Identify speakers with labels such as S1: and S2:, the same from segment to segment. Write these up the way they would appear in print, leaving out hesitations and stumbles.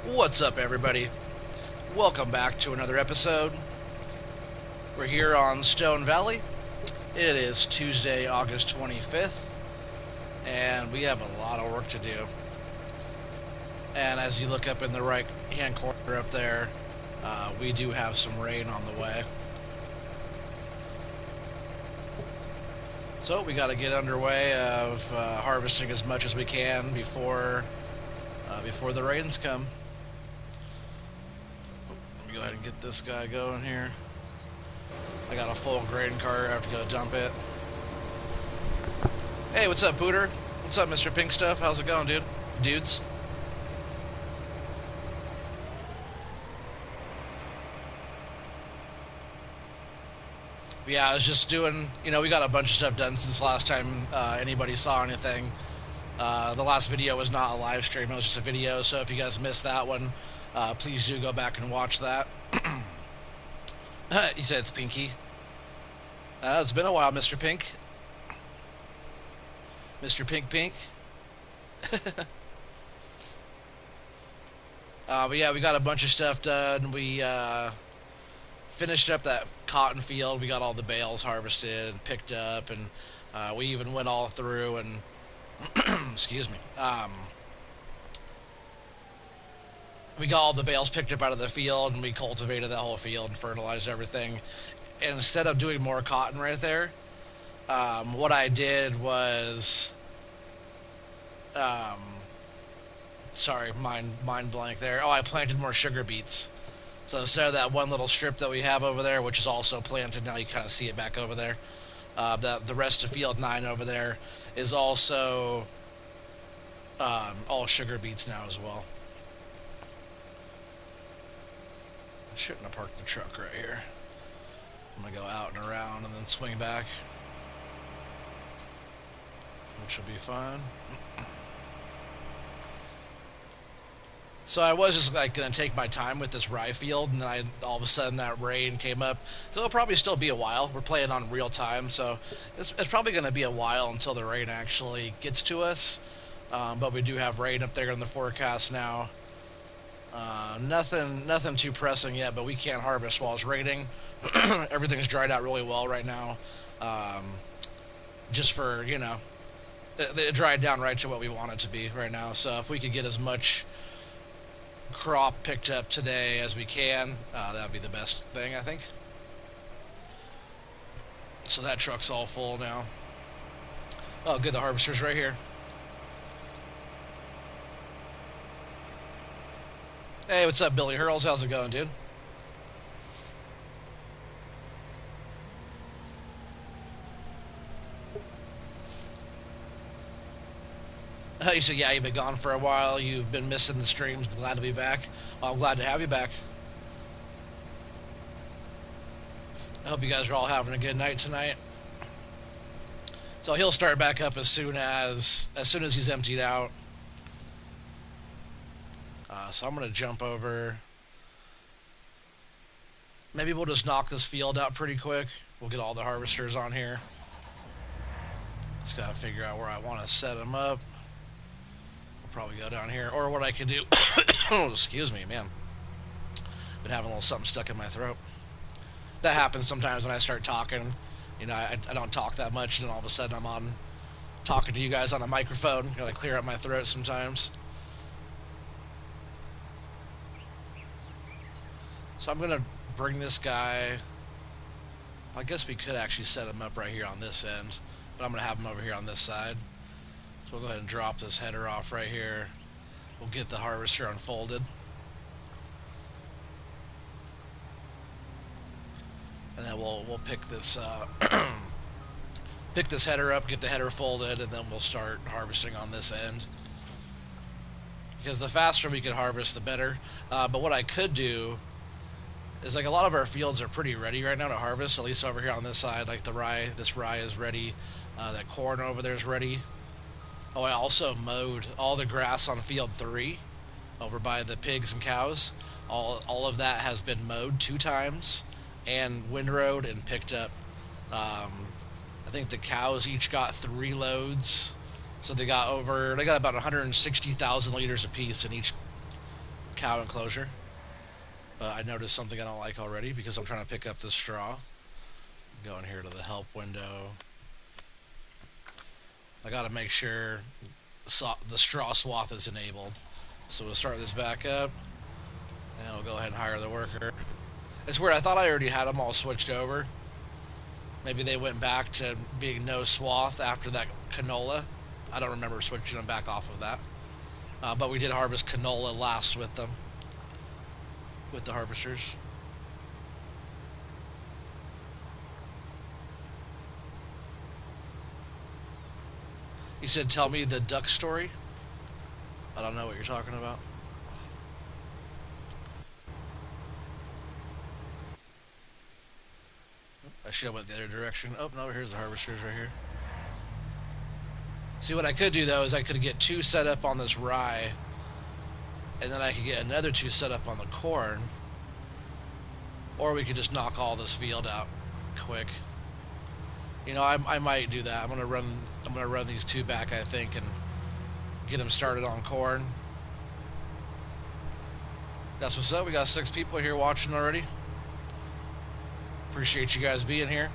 S1: What's up, everybody? Welcome back to another episode. We're here on Stone Valley. It is Tuesday, August 25th, and we have a lot of work to do. And as you look up in the right hand corner up there, we do have some rain on the way. So we got to get underway of harvesting as much as we can before the rains come. Let me go ahead and get this guy going here. I got a full grain cart. I have to go dump it. Hey, what's up, Pooter? What's up, Mr. Pink Stuff? How's it going, dudes? Yeah, I was just doing, we got a bunch of stuff done since last time anybody saw anything. The last video was not a live stream, it was just a video, so if you guys missed that one, please do go back and watch that. He said it's Pinky. It's been a while, Mr. Pink. Mr. Pink Pink. But yeah, we got a bunch of stuff done. We finished up that cotton field. We got all the bales harvested and picked up, and we even went all through and excuse me. We got all the bales picked up out of the field, and we cultivated that whole field and fertilized everything. And instead of doing more cotton right there, what I did was, um, sorry, mind blank there. Oh, I planted more sugar beets. So instead of that one little strip that we have over there, which is also planted, now you kind of see it back over there. The rest of field 9 over there is also all sugar beets now as well. I shouldn't have parked the truck right here. I'm gonna go out and around and then swing back, which will be fine. So I was just like gonna take my time with this rye field, and then all of a sudden that rain came up. So it'll probably still be a while. We're playing on real time, so it's probably gonna be a while until the rain actually gets to us. But we do have rain up there in the forecast now. Nothing too pressing yet, but we can't harvest while it's raining. Everything's dried out really well right now. Just for it dried down right to what we want it to be right now. So if we could get as much crop picked up today as we can, that would be the best thing, I think. So that truck's all full now. Oh, good, the harvester's right here. Hey, what's up, Billy Hurls? How's it going, dude? You said, yeah, you've been gone for a while. You've been missing the streams. Glad to be back. Well, I'm glad to have you back. I hope you guys are all having a good night tonight. So he'll start back up as soon as he's emptied out. So I'm gonna jump over. Maybe we'll just knock this field out pretty quick. We'll get all the harvesters on here. Just gotta figure out where I want to set them up. We'll probably go down here, or what I could do. Oh, excuse me, man. Been having a little something stuck in my throat. That happens sometimes when I start talking. I don't talk that much, and then all of a sudden I'm on talking to you guys on a microphone. Gotta clear up my throat sometimes. So I'm gonna bring this guy. I guess we could actually set him up right here on this end, but I'm gonna have him over here on this side. So we'll go ahead and drop this header off right here. We'll get the harvester unfolded. And then we'll pick this pick this header up, get the header folded, and then we'll start harvesting on this end. Because the faster we can harvest, the better. But what I could do is, like, a lot of our fields are pretty ready right now to harvest, at least over here on this side. Like the rye, this rye is ready. That corn over there is ready. Oh, I also mowed all the grass on field 3 over by the pigs and cows. All of that has been mowed 2 times and windrowed and picked up. I think the cows each got 3 loads, so they got about 160,000 liters apiece in each cow enclosure. But I noticed something I don't like already because I'm trying to pick up the straw. Go in here to the help window. I gotta make sure the straw swath is enabled. So we'll start this back up, and we'll go ahead and hire the worker. It's weird, I thought I already had them all switched over. Maybe they went back to being no swath after that canola. I don't remember switching them back off of that. But we did harvest canola last with them, with the harvesters. You said, tell me the duck story? I don't know what you're talking about. I should have went the other direction. Oh, no, here's the harvesters right here. See, what I could do, though, is I could get 2 set up on this rye, and then I could get another 2 set up on the corn, or we could just knock all this field out quick. You know, I might do that. I'm gonna run these 2 back, I think, and get them started on corn. That's what's up. We got 6 people here watching already. Appreciate you guys being here.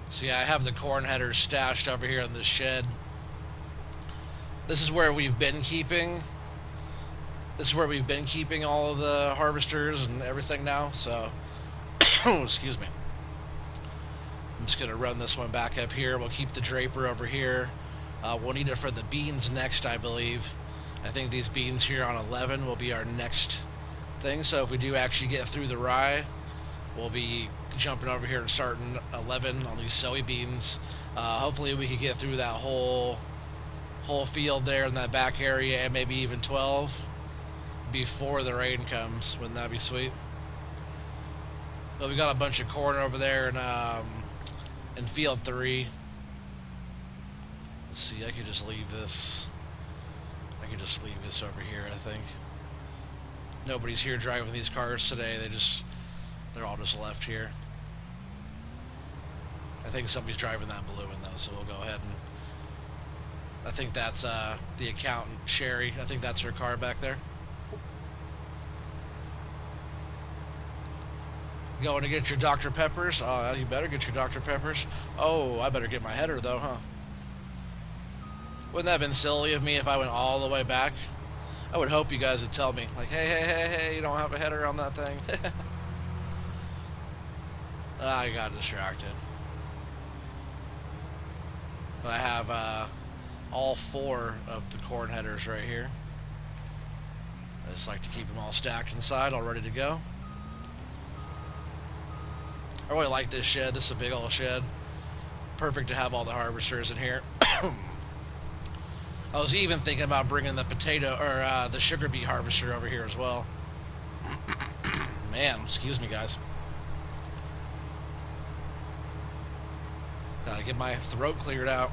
S1: So yeah, I have the corn headers stashed over here in this shed. This is where we've been keeping. This is where we've been keeping all of the harvesters and everything now. So, excuse me. I'm just gonna run this one back up here. We'll keep the draper over here. We'll need it for the beans next, I believe. I think these beans here on 11 will be our next thing. So if we do actually get through the rye, we'll be jumping over here and starting 11 on these soybeans. Hopefully we can get through that whole field there in that back area, and maybe even 12 before the rain comes. Wouldn't that be sweet? But we got a bunch of corn over there in field 3. Let's see, I could just leave this. I could just leave this over here, I think. Nobody's here driving these cars today. They're all just left here. I think somebody's driving that balloon though, so we'll go ahead and. I think that's the accountant, Sherry. I think that's her car back there. Going to get your Dr. Peppers? Oh, you better get your Dr. Peppers. Oh, I better get my header though, huh? Wouldn't that have been silly of me if I went all the way back? I would hope you guys would tell me, like, hey, you don't have a header on that thing. I got distracted. But I have all 4 of the corn headers right here. I just like to keep them all stacked inside, all ready to go. I really like this shed. This is a big old shed. Perfect to have all the harvesters in here. I was even thinking about bringing the potato or the sugar beet harvester over here as well. Man, excuse me, guys. Gotta get my throat cleared out.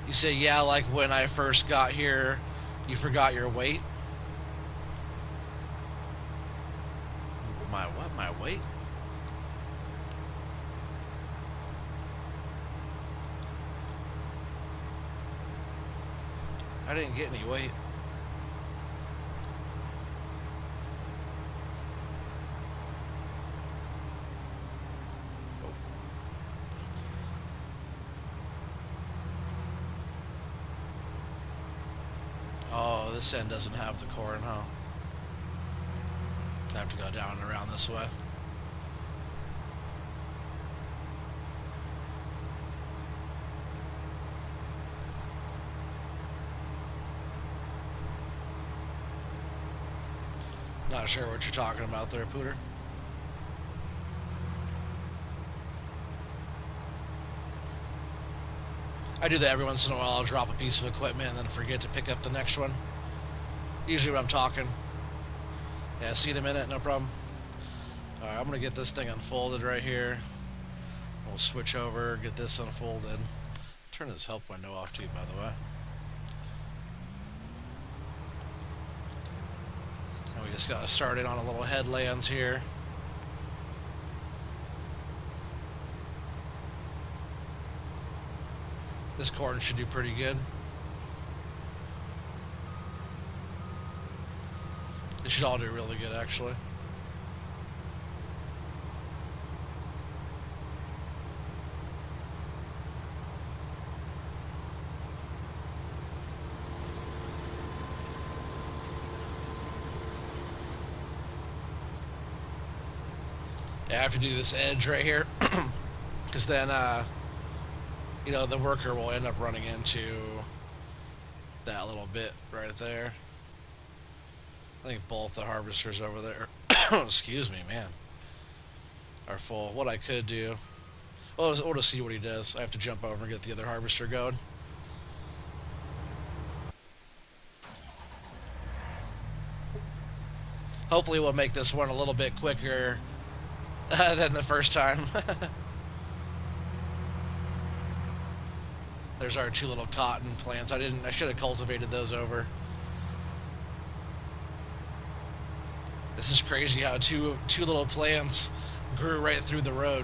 S1: You say, yeah, like when I first got here, you forgot your weight? My what? My weight? I didn't get any weight. Oh, this end doesn't have the corn, huh? I have to go down and around this way. Not sure what you're talking about there, Pooter. I do that every once in a while. I'll drop a piece of equipment and then forget to pick up the next one. Usually when I'm talking. Yeah, see you in a minute, no problem. Alright, I'm going to get this thing unfolded right here. We'll switch over, get this unfolded, Turn this help window off too, by the way. And we just got to start in on a little headlands here. This corn should do pretty good. It should all do really good, actually. Yeah, I have to do this edge right here, because then, you know, the worker will end up running into that little bit right there. I think both the harvesters over there, excuse me, man, are full. What I could do, well, we'll just see what he does. I have to jump over and get the other harvester going. Hopefully we'll make this one a little bit quicker than the first time. There's our two little cotton plants. I should have cultivated those over. This is crazy how two little plants grew right through the road.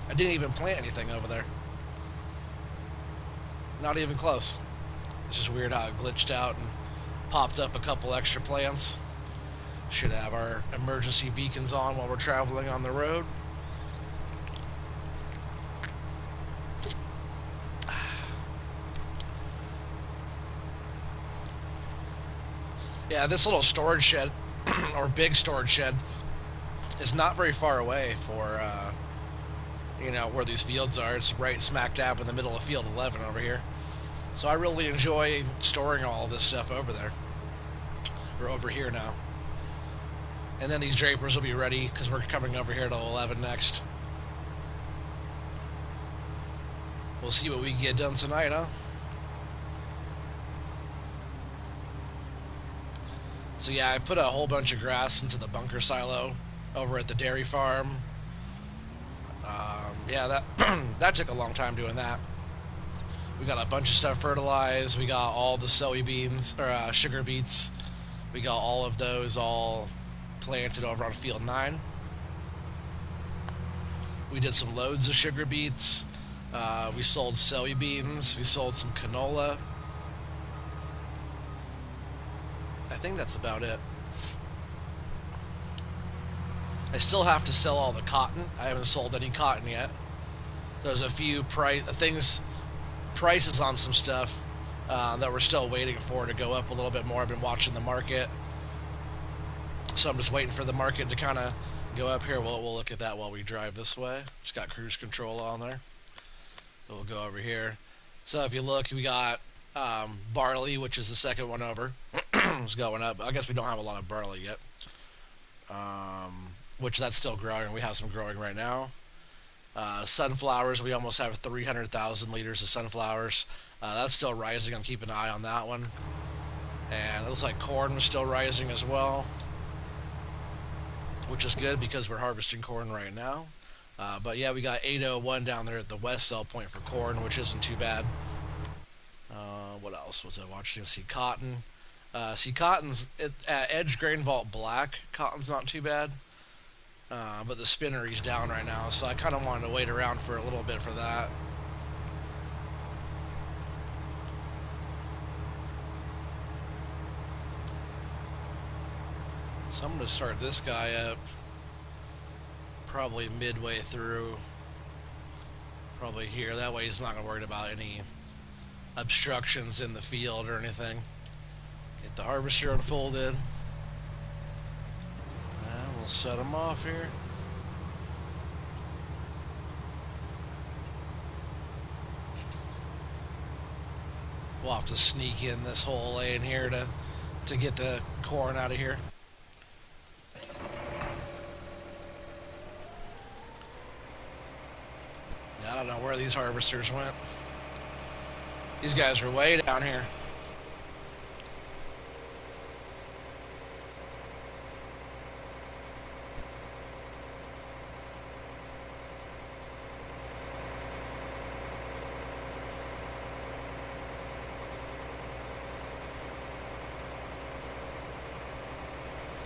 S1: I didn't even plant anything over there. Not even close. It's just weird how it glitched out and popped up a couple extra plants. Should have our emergency beacons on while we're traveling on the road. Yeah, this little storage shed, or big storage shed, is not very far away for, you know, where these fields are. It's right smack dab in the middle of field 11 over here. So I really enjoy storing all this stuff over there. We're over here now. And then these drapers will be ready, because we're coming over here to 11 next. We'll see what we can get done tonight, huh? So yeah, I put a whole bunch of grass into the bunker silo over at the dairy farm. Yeah, that that took a long time doing that. We got a bunch of stuff fertilized. We got all the soybeans, or sugar beets. We got all of those all planted over on field 9. We did some loads of sugar beets. We sold soybeans. We sold some canola. I think that's about it. I still have to sell all the cotton. I haven't sold any cotton yet. There's a few prices on some stuff that we're still waiting for to go up a little bit more. I've been watching the market, so I'm just waiting for the market to kind of go up here. We'll look at that while we drive this way. Just got cruise control on there. We'll go over here. So if you look, we got barley, which is the second one over. It's going up. I guess we don't have a lot of barley yet, which that's still growing. We have some growing right now. Sunflowers, we almost have 300,000 liters of sunflowers. That's still rising. I'm keeping an eye on that one. And it looks like corn was still rising as well, which is good because we're harvesting corn right now. But yeah, we got 801 down there at the west sell point for corn, which isn't too bad. What else was I watching? See cotton. See cotton's at Edge Grain Vault Black. Cotton's not too bad. But the spinnery's down right now, so I kind of wanted to wait around for a little bit for that. So I'm going to start this guy up probably midway through, probably here. That way he's not going to worry about any obstructions in the field or anything. Get the harvester unfolded. We'll set them off here. We'll have to sneak in this whole lane here to get the corn out of here. I don't know where these harvesters went. These guys are way down here.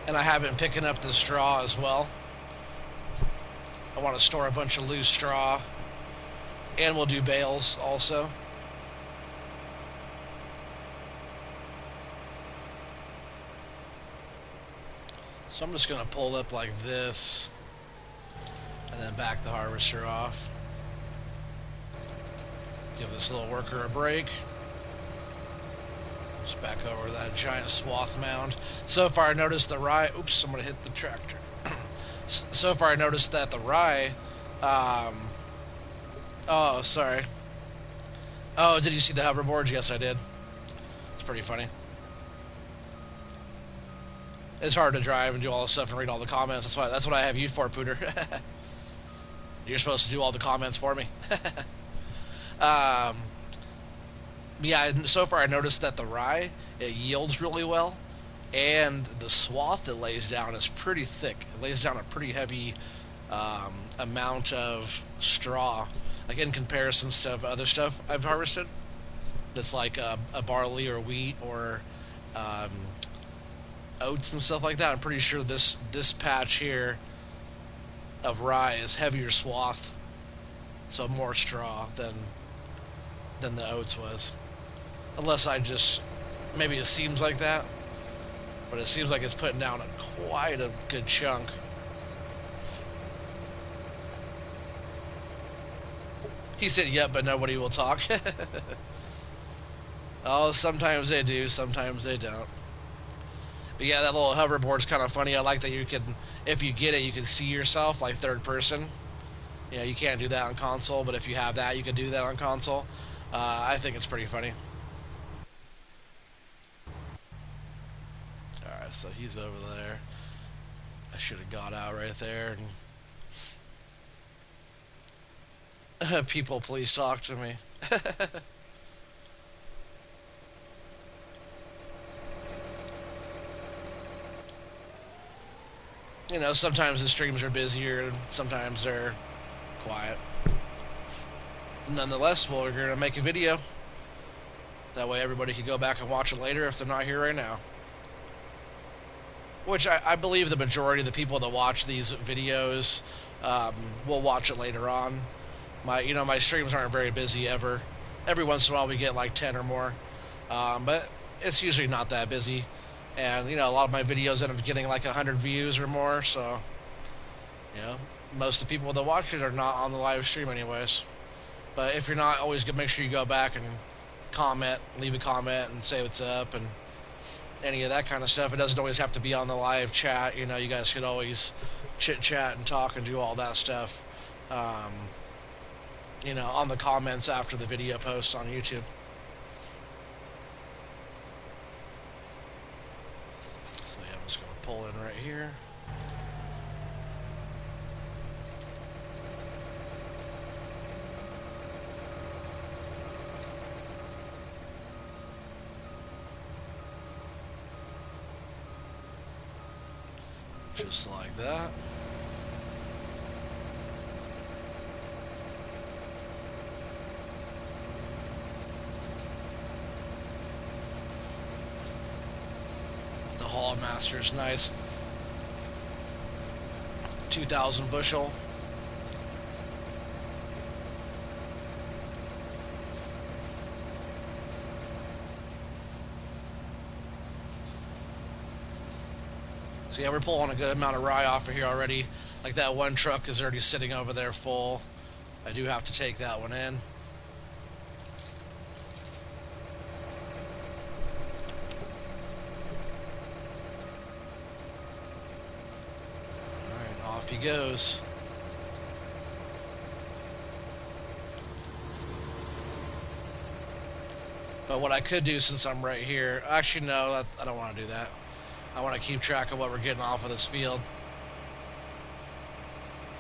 S1: And I have been picking up the straw as well. I want to store a bunch of loose straw, and we'll do bales also. So I'm just going to pull up like this, and then back the harvester off. Give this little worker a break. Just back over that giant swath mound. So far, I noticed the rye. Oops, someone hit the tractor. So far, I noticed that the rye. Oh, sorry. Oh, did you see the hoverboards? Yes, I did. It's pretty funny. It's hard to drive and do all this stuff and read all the comments. That's what I have you for, Pooter. You're supposed to do all the comments for me. um, yeah, so far I noticed that the rye, it yields really well, and the swath it lays down is pretty thick. It lays down a pretty heavy amount of straw, like in comparisons to other stuff I've harvested. That's like a barley or wheat or um, oats and stuff like that. I'm pretty sure this patch here of rye is heavier swath, so more straw than the oats was. Unless I just maybe it seems like that, but it seems like it's putting down quite a good chunk. He said, "Yep," but nobody will talk. Oh, sometimes they do, sometimes they don't. But yeah, that little hoverboard's kind of funny. I like that you can, if you get it, you can see yourself like third person. You know, you can't do that on console, but if you have that, you can do that on console. I think it's pretty funny. Alright, so he's over there. I should have got out right there. And people, please talk to me. You know, sometimes the streams are busier, sometimes they're quiet. Nonetheless, we're going to make a video. That way everybody can go back and watch it later if they're not here right now. Which I believe the majority of the people that watch these videos will watch it later on. My streams aren't very busy ever. Every once in a while we get like 10 or more, but it's usually not that busy. And a lot of my videos end up getting like 100 views or more. So most of the people that watch it are not on the live stream anyways. But if you're not, always make sure you go back and comment, leave a comment, and say what's up and any of that kind of stuff. It doesn't always have to be on the live chat. You guys could always chit chat and talk and do all that stuff. On the comments after the video posts on YouTube. So yeah, I'm just gonna pull in right here. Just like that. The Hall Master's nice. 2,000 bushel. So yeah, we're pulling a good amount of rye off of here already. Like that one truck is already sitting over there full. I do have to take that one in. Alright, off he goes. But what I could do since I'm right here, actually no, I don't want to do that. I want to keep track of what we're getting off of this field.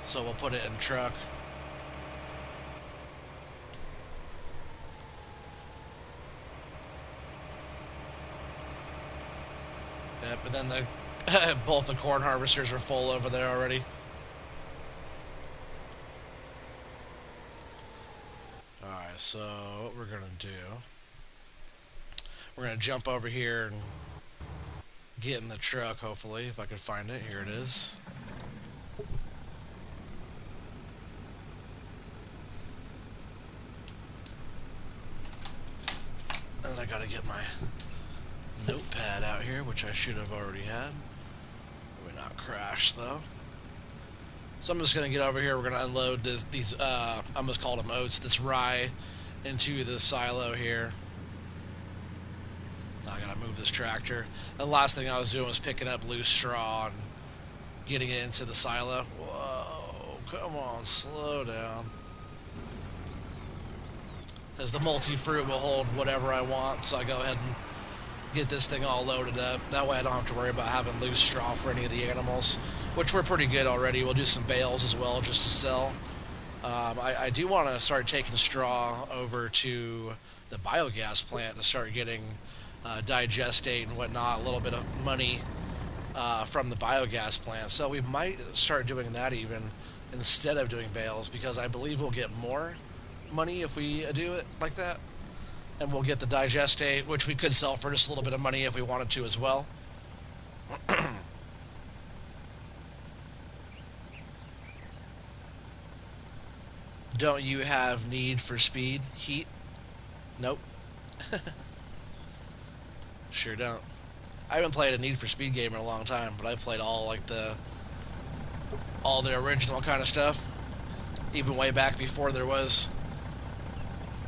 S1: So we'll put it in truck. Yeah, but then both the corn harvesters are full over there already. Alright, so what we're going to do, we're going to jump over here and get in the truck, hopefully, if I can find it. Here it is. And I gotta get my notepad out here, which I should have already had. We're not crash though. So I'm just gonna get over here. We're gonna unload these I almost called them oats. This rye into the silo here. I gotta move this tractor. The last thing I was doing was picking up loose straw and getting it into the silo. Whoa, come on, slow down. As the multi-fruit will hold whatever I want, so I go ahead and get this thing all loaded up. That way I don't have to worry about having loose straw for any of the animals, which we're pretty good already. We'll do some bales as well just to sell. I do want to start taking straw over to the biogas plant to start getting digestate and whatnot, a little bit of money from the biogas plant. So we might start doing that even instead of doing bales, because I believe we'll get more money if we do it like that. And we'll get the digestate, which we could sell for just a little bit of money if we wanted to as well. Don't you have Need for Speed Heat? Nope. Sure don't. I haven't played a Need for Speed game in a long time, but I played all the original kind of stuff, even way back before there was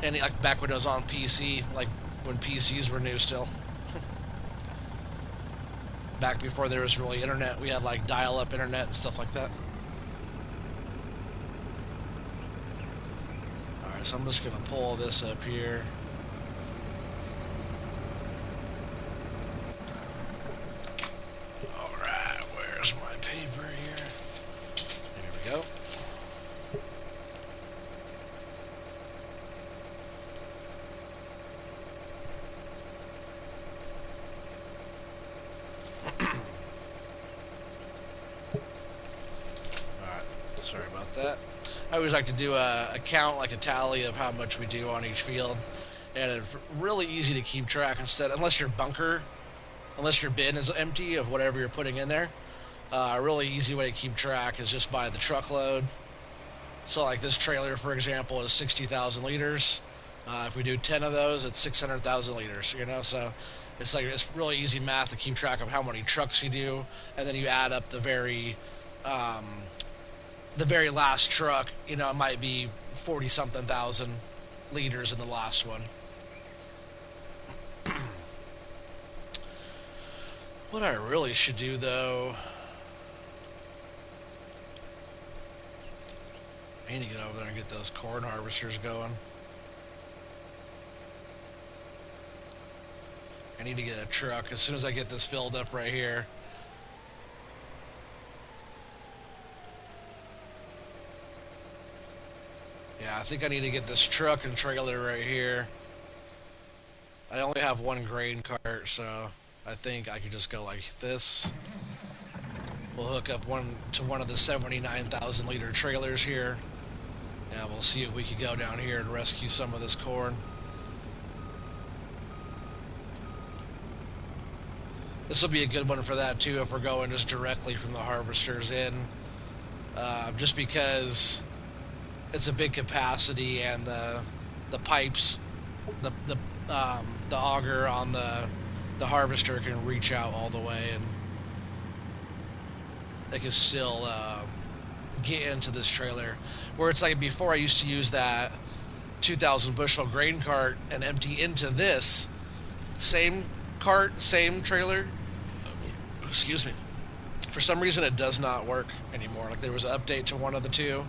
S1: any, like back when it was on PC, like when PCs were new still. Back before there was really internet, we had like dial-up internet and stuff like that. Alright, so I'm just gonna pull this up here. Alright, where's my paper here? There we go. Alright, sorry about that. I always like to do a count, like a tally of how much we do on each field, and it's really easy to keep track unless your bin is empty of whatever you're putting in there. A really easy way to keep track is just by the truckload. So like this trailer, for example, is 60,000 liters. If we do 10 of those, it's 600,000 liters, you know? So it's really easy math to keep track of how many trucks you do, and then you add up the very last truck. You know, it might be 40-something thousand liters in the last one. What I really should do, though, I need to get over there and get those corn harvesters going. I need to get a truck as soon as I get this filled up right here. Yeah, I think I need to get this truck and trailer right here. I only have one grain cart, so I think I could just go like this. We'll hook up one of the 79,000 liter trailers here. Yeah, we'll see if we can go down here and rescue some of this corn. This will be a good one for that too if we're going just directly from the harvesters in. Just because it's a big capacity and the pipes, the auger on the harvester can reach out all the way, and they can still get into this trailer. Where it's like before, I used to use that 2,000 bushel grain cart and empty into this same cart, same trailer. Excuse me. For some reason, it does not work anymore. Like there was an update to one of the two,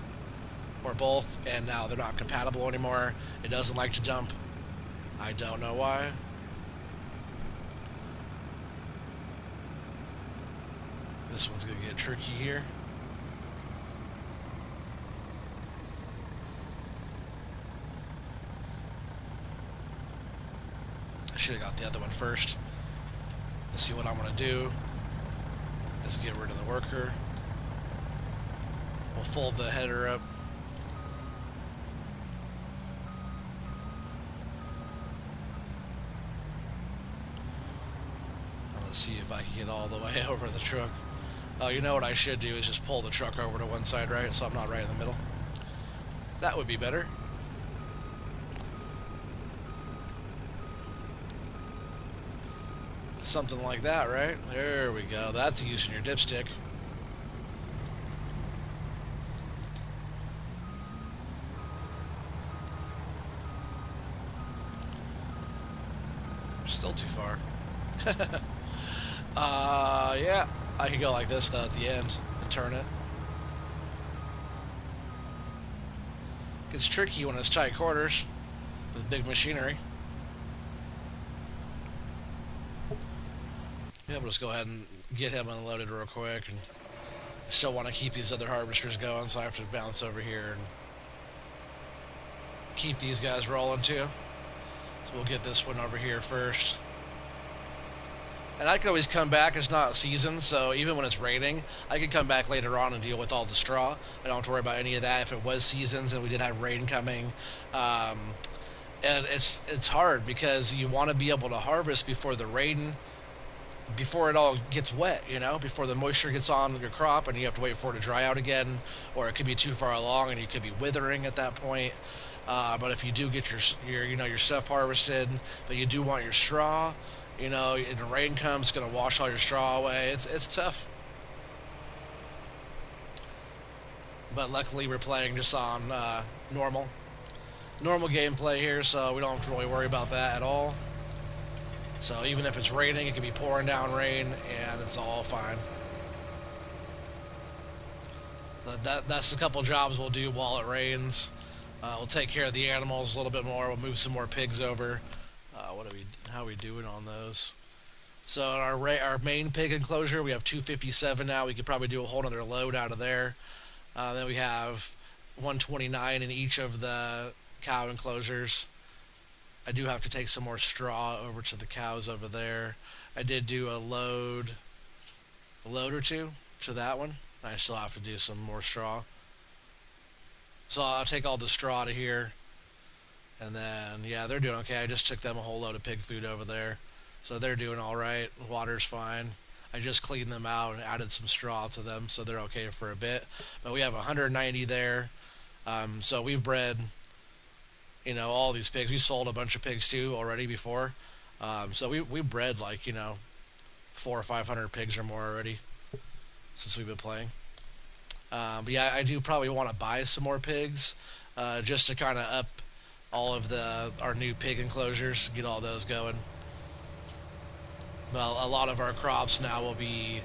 S1: or both, and now they're not compatible anymore. It doesn't like to dump. I don't know why. This one's gonna get tricky here. I should have got the other one first. Let's see what I'm gonna do. Let's get rid of the worker. We'll fold the header up. Let's see if I can get all the way over the truck. Oh, you know what I should do is just pull the truck over to one side, right? So I'm not right in the middle. That would be better. Something like that, right? There we go. That's using your dipstick. Still too far. Yeah. I could go like this, though, at the end and turn it. Gets tricky when it's tight quarters with big machinery. Yeah, we'll just go ahead and get him unloaded real quick. And still want to keep these other harvesters going, so I have to bounce over here and keep these guys rolling, too. So we'll get this one over here first. And I could always come back. It's not season, so even when it's raining, I could come back later on and deal with all the straw. I don't have to worry about any of that if it was seasons and we did have rain coming. And it's hard because you want to be able to harvest before the rain, before it all gets wet, you know, before the moisture gets on your crop and you have to wait for it to dry out again, or it could be too far along and you could be withering at that point. But if you do get your stuff harvested, but you do want your straw, and the rain comes, it's going to wash all your straw away. It's tough. But luckily we're playing just on normal gameplay here, so we don't have to really worry about that at all. So even if it's raining, it could be pouring down rain, and it's all fine. But that's a couple jobs we'll do while it rains. We'll take care of the animals a little bit more. We'll move some more pigs over. How are we doing on those? So in our main pig enclosure, we have 257 now. We could probably do a whole other load out of there. Then we have 129 in each of the cow enclosures. I do have to take some more straw over to the cows over there. I did do a load or two to that one. I still have to do some more straw. So I'll take all the straw to here. And then, yeah, they're doing okay. I just took them a whole load of pig food over there. So they're doing all right. The water's fine. I just cleaned them out and added some straw to them, so they're okay for a bit. But we have 190 there. So we've bred, all these pigs. We sold a bunch of pigs, too, already before. So we bred, 400 or 500 pigs or more already since we've been playing. But yeah, I do probably want to buy some more pigs just to kind of up all of our new pig enclosures, get all those going. Well, a lot of our crops now will be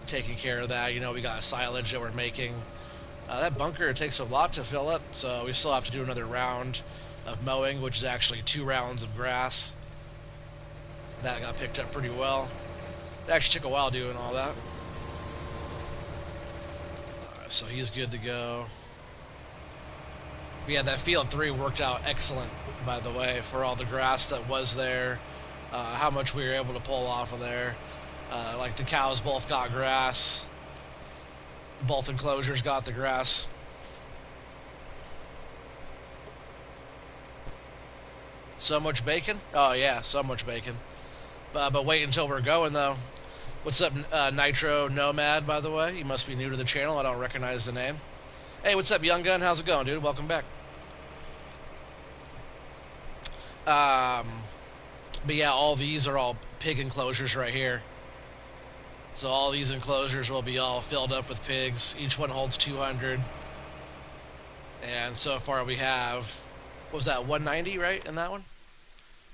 S1: taking care of that. We got silage that we're making. That bunker, it takes a lot to fill up, so we still have to do another round of mowing, which is actually 2 rounds of grass. That got picked up pretty well. It actually took a while doing all that. Alright, so he's good to go. But yeah, that field 3 worked out excellent, by the way, for all the grass that was there. How much we were able to pull off of there. The cows both got grass. Both enclosures got the grass. So much bacon? Oh yeah, so much bacon. But wait until we're going, though. What's up, Nitro Nomad, by the way? You must be new to the channel. I don't recognize the name. Hey, what's up, Young Gun? How's it going, dude? Welcome back. But yeah, all these are all pig enclosures right here. So all these enclosures will be all filled up with pigs. Each one holds 200. And so far we have, what was that, 190, right, in that one?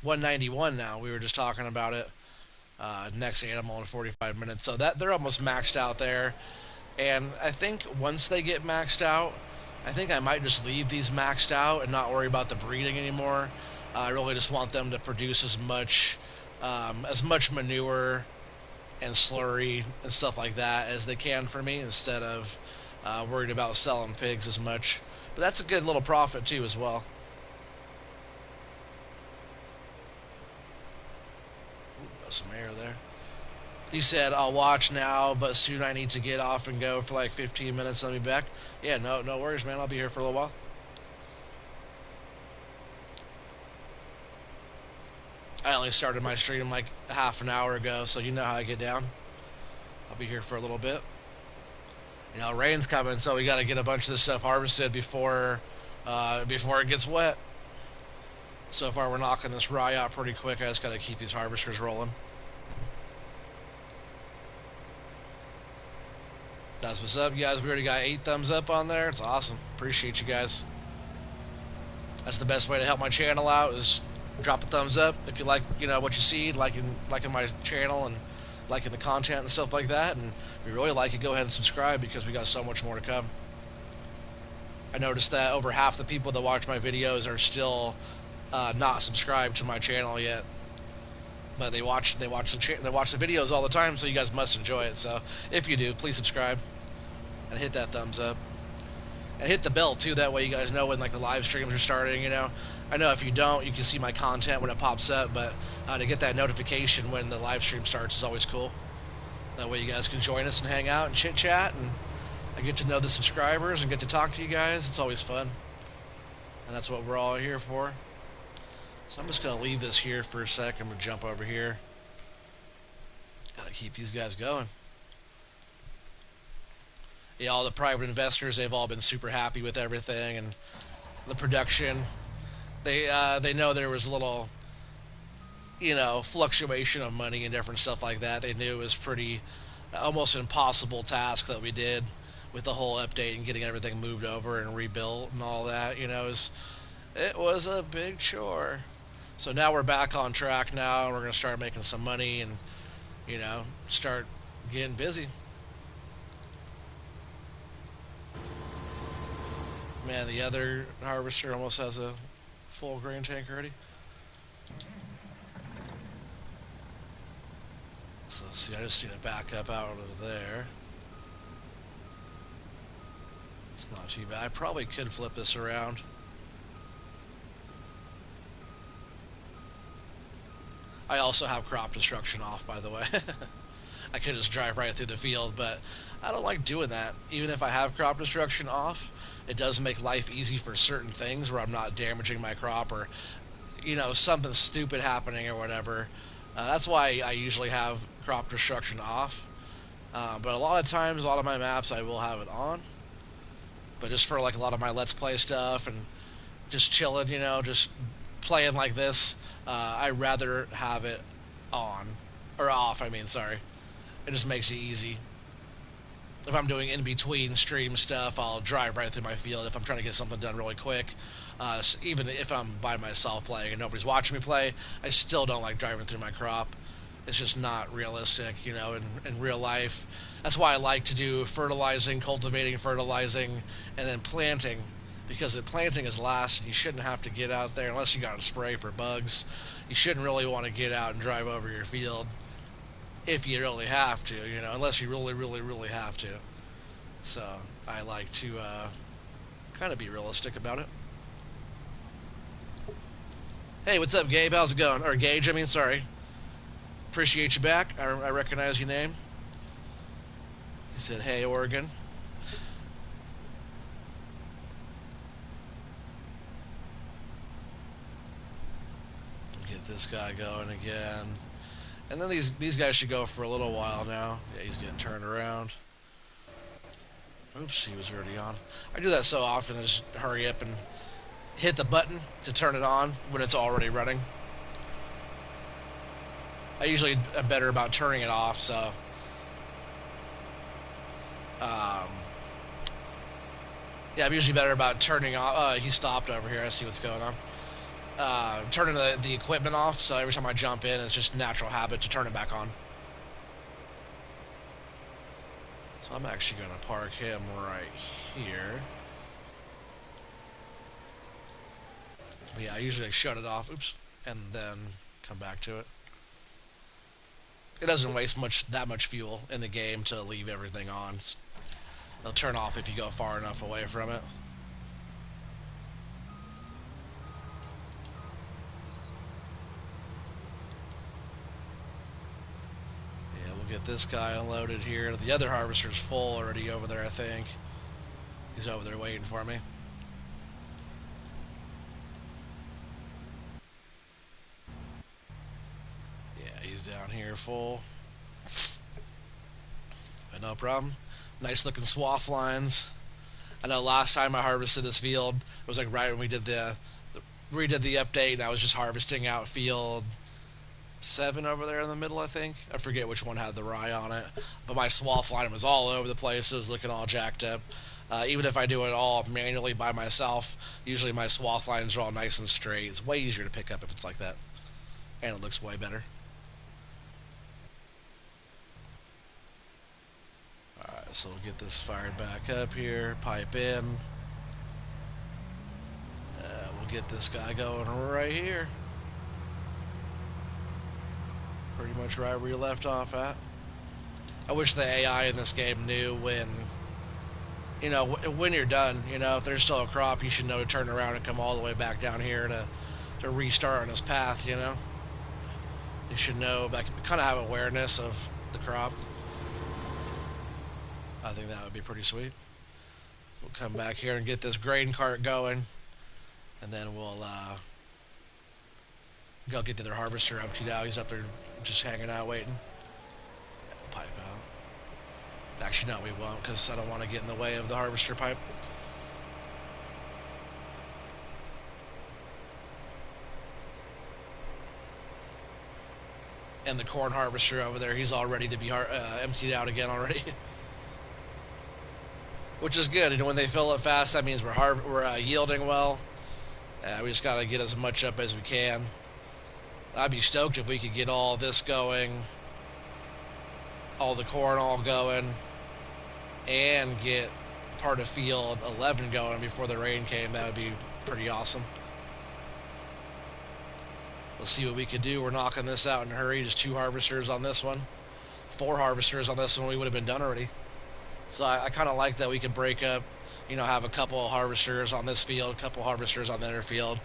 S1: 191 now. We were just talking about it. Next animal in 45 minutes. So they're almost maxed out there. And I think once they get maxed out, I think I might just leave these maxed out and not worry about the breeding anymore. I really just want them to produce as much manure and slurry and stuff like that as they can for me, instead of worried about selling pigs as much. But that's a good little profit too as well. Got some air there. He said, I'll watch now, but soon I need to get off and go for 15 minutes, I'll be back. Yeah, no worries, man. I'll be here for a little while. I only started my stream like half an hour ago, so you know how I get down. I'll be here for a little bit. You know, rain's coming, so we got to get a bunch of this stuff harvested before it gets wet. So far, we're knocking this rye out pretty quick. I just got to keep these harvesters rolling. That's what's up, guys. We already got 8 thumbs up on there. It's awesome. Appreciate you guys. That's the best way to help my channel out is drop a thumbs up if you like, you know, what you see, liking my channel and liking the content and stuff like that. And if you really like it, go ahead and subscribe because we got so much more to come. I noticed that over half the people that watch my videos are still not subscribed to my channel yet, but they watch the videos all the time, so you guys must enjoy it. So if you do, please subscribe and hit that thumbs up. And hit the bell too, that way you guys know when like the live streams are starting, you know. I know if you don't, you can see my content when it pops up, but to get that notification when the live stream starts is always cool. That way you guys can join us and hang out and chit chat, and I get to know the subscribers and get to talk to you guys. It's always fun. And that's what we're all here for. So I'm just going to leave this here for a sec. I'm going to jump over here. Got to keep these guys going. Yeah, all the private investors, they've all been super happy with everything and the production. They know there was a little, you know, fluctuation of money and different stuff like that. They knew it was pretty almost impossible task that we did with the whole update and getting everything moved over and rebuilt and all that. You know, it was a big chore. So now we're back on track now, and we're going to start making some money and, you know, start getting busy. Man, the other harvester almost has a full grain tank already. So see, I just need to back up out of there. It's not too bad. I probably could flip this around. I also have crop destruction off, by the way. I could just drive right through the field, but I don't like doing that. Even if I have crop destruction off, it does make life easy for certain things where I'm not damaging my crop or, you know, something stupid happening or whatever. That's why I usually have crop destruction off. But a lot of times, a lot of my maps, I will have it on. But just for like a lot of my Let's Play stuff and just chilling, you know, just playing like this, I'd rather have it on. Or off, I mean, sorry. It just makes it easy. If I'm doing in-between stream stuff, I'll drive right through my field if I'm trying to get something done really quick. So even if I'm by myself playing and nobody's watching me play, I still don't like driving through my crop. It's just not realistic, you know, in real life. That's why I like to do fertilizing, cultivating, fertilizing, and then planting. Because the planting is last, and you shouldn't have to get out there unless you got to spray for bugs. You shouldn't really want to get out and drive over your field if you really have to, you know, unless you really, really, really have to. So I like to kind of be realistic about it. Hey, what's up, Gabe? How's it going? Or Gage, I mean, sorry. Appreciate you back. I recognize your name. He said, hey, Oregon. Get this guy going again. And then these guys should go for a little while now. Yeah, he's getting turned around. Oops, he was already on. I do that so often, I just hurry up and hit the button to turn it on when it's already running. I usually am better about turning it off, so... yeah, I'm usually better about turning off... he stopped over here, I see what's going on. Turning the equipment off, so every time I jump in, it's just natural habit to turn it back on. So I'm actually going to park him right here. But yeah, I usually shut it off, oops, and then come back to it. It doesn't waste that much fuel in the game to leave everything on. They'll turn off if you go far enough away from it. Get this guy unloaded here. The other harvester's full already over there, I think. He's over there waiting for me. these down here full. But no problem. Nice looking swath lines. I know last time I harvested this field, it was like right when we did the redid the update, and I was just harvesting out field 7 over there in the middle, I think. I forget which one had the rye on it. But my swath line was all over the place. It was looking all jacked up. Even if I do it all manually by myself, usually my swath lines are all nice and straight. It's way easier to pick up if it's like that. And it looks way better. Alright, so we'll get this fired back up here. Pipe in. We'll get this guy going right here. Pretty much right where you left off at. I wish the AI in this game knew when, when you're done. If there's still a crop, you should know to turn around and come all the way back down here to restart on his path. You should know, kind of have awareness of the crop. I think that would be pretty sweet. We'll come back here and get this grain cart going, and then we'll go get the other harvester emptied out. He's up there just hanging out waiting. Yeah, we'll pipe out. Actually, no, we won't, because I don't want to get in the way of the harvester pipe. And the corn harvester over there, he's all ready to be emptied out again already. Which is good. And when they fill it fast, that means we're yielding well. We just got to get as much up as we can. I'd be stoked if we could get all this going, all the corn all going, and get part of field 11 going before the rain came. That would be pretty awesome. Let's see what we could do. We're knocking this out in a hurry. Just 2 harvesters on this one. 4 harvesters on this one. We would have been done already. So I kind of like that we could break up, have a couple of harvesters on this field, a couple of harvesters on the other field.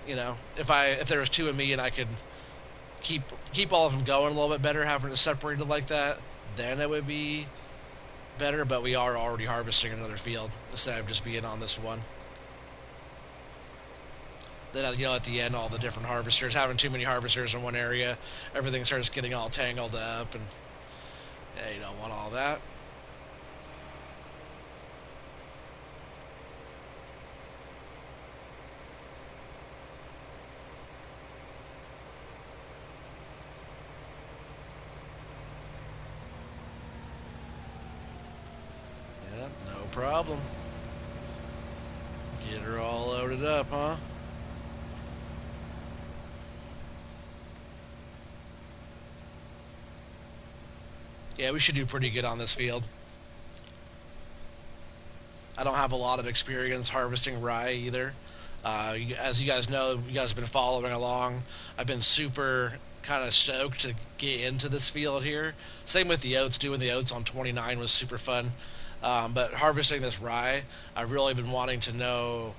S1: If there was 2 of me and I could keep all of them going a little bit better, having it separated like that, then it would be better. But we are already harvesting another field instead of just being on this one. Then at the end, all the different harvesters, having too many harvesters in one area, everything starts getting all tangled up, and yeah, you don't want all that. No problem. Get her all loaded up, huh? Yeah, we should do pretty good on this field. I don't have a lot of experience harvesting rye either. As you guys know, you guys have been following along. I've been super kind of stoked to get into this field here. Same with the oats. Doing the oats on 29 was super fun. But harvesting this rye, I've really been wanting to know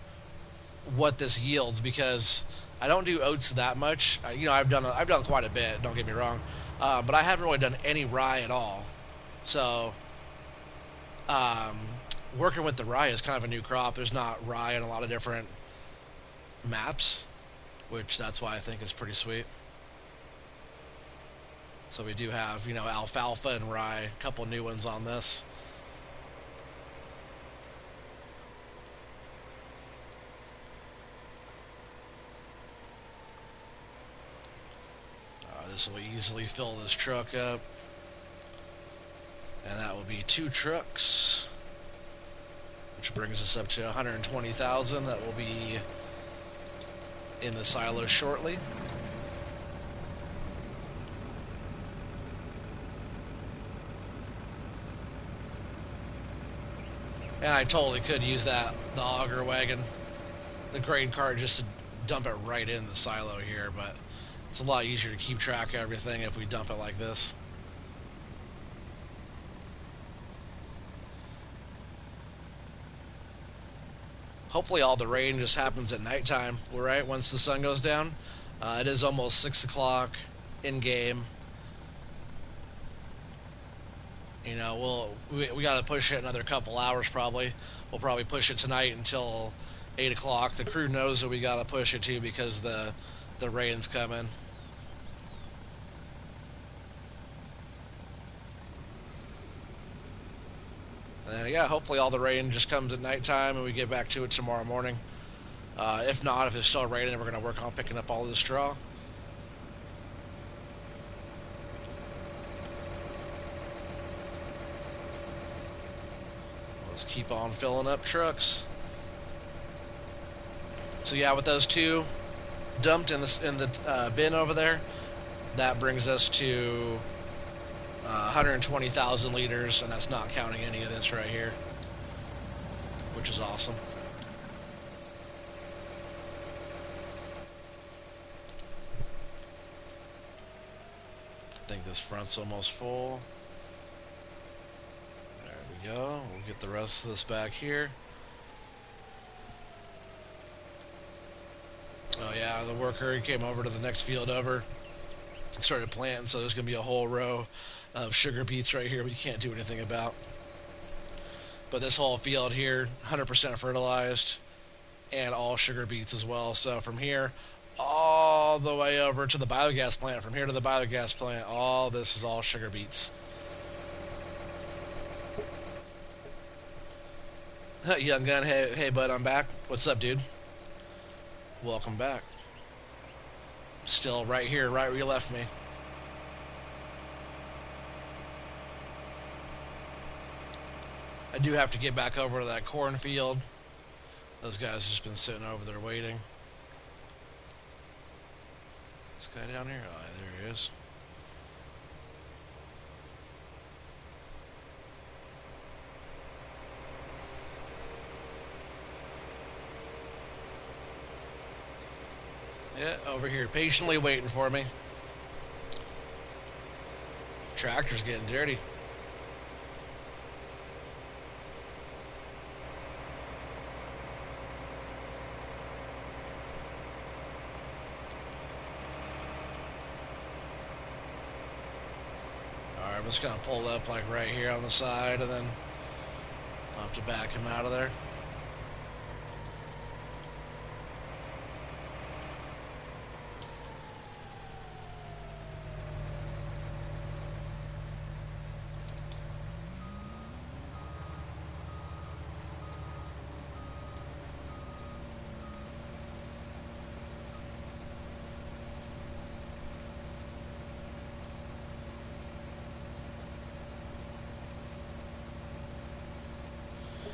S1: what this yields, because I don't do oats that much. I've done quite a bit. Don't get me wrong, but I haven't really done any rye at all. So, working with the rye is kind of a new crop. There's not rye in a lot of different maps, which that's why I think is pretty sweet. So we do have alfalfa and rye, a couple new ones on this. This will easily fill this truck up, and that will be 2 trucks, which brings us up to 120,000. That will be in the silo shortly. And I totally could use the auger wagon, the grain cart, just to dump it right in the silo here, but it's a lot easier to keep track of everything if we dump it like this. Hopefully all the rain just happens at nighttime, right? Once the sun goes down. It is almost 6 o'clock in game. We got to push it another couple hours probably. We'll probably push it tonight until 8 o'clock. The crew knows that we got to push it too, because the rain's coming. And yeah, hopefully all the rain just comes at nighttime and we get back to it tomorrow morning. If not, if it's still raining, we're going to work on picking up all of the straw. Let's keep on filling up trucks. So yeah, with those two dumped in the bin over there, that brings us to 120,000 liters, and that's not counting any of this right here, which is awesome. I think this front's almost full. There we go. We'll get the rest of this back here. Oh yeah, the worker came over to the next field over and started planting, so there's going to be a whole row of sugar beets right here we can't do anything about. But this whole field here, 100% fertilized, and all sugar beets as well. So from here all the way over to the biogas plant, from here to the biogas plant, all this is all sugar beets. Young gun, hey bud, I'm back. What's up, dude? Welcome back. Still right here, right where you left me. I do have to get back over to that cornfield. Those guys have just been sitting over there waiting. This guy down here? Oh, there he is. Yeah, over here, patiently waiting for me. Tractor's getting dirty. Alright, I'm just gonna pull up like right here on the side, and then I'll have to back him out of there.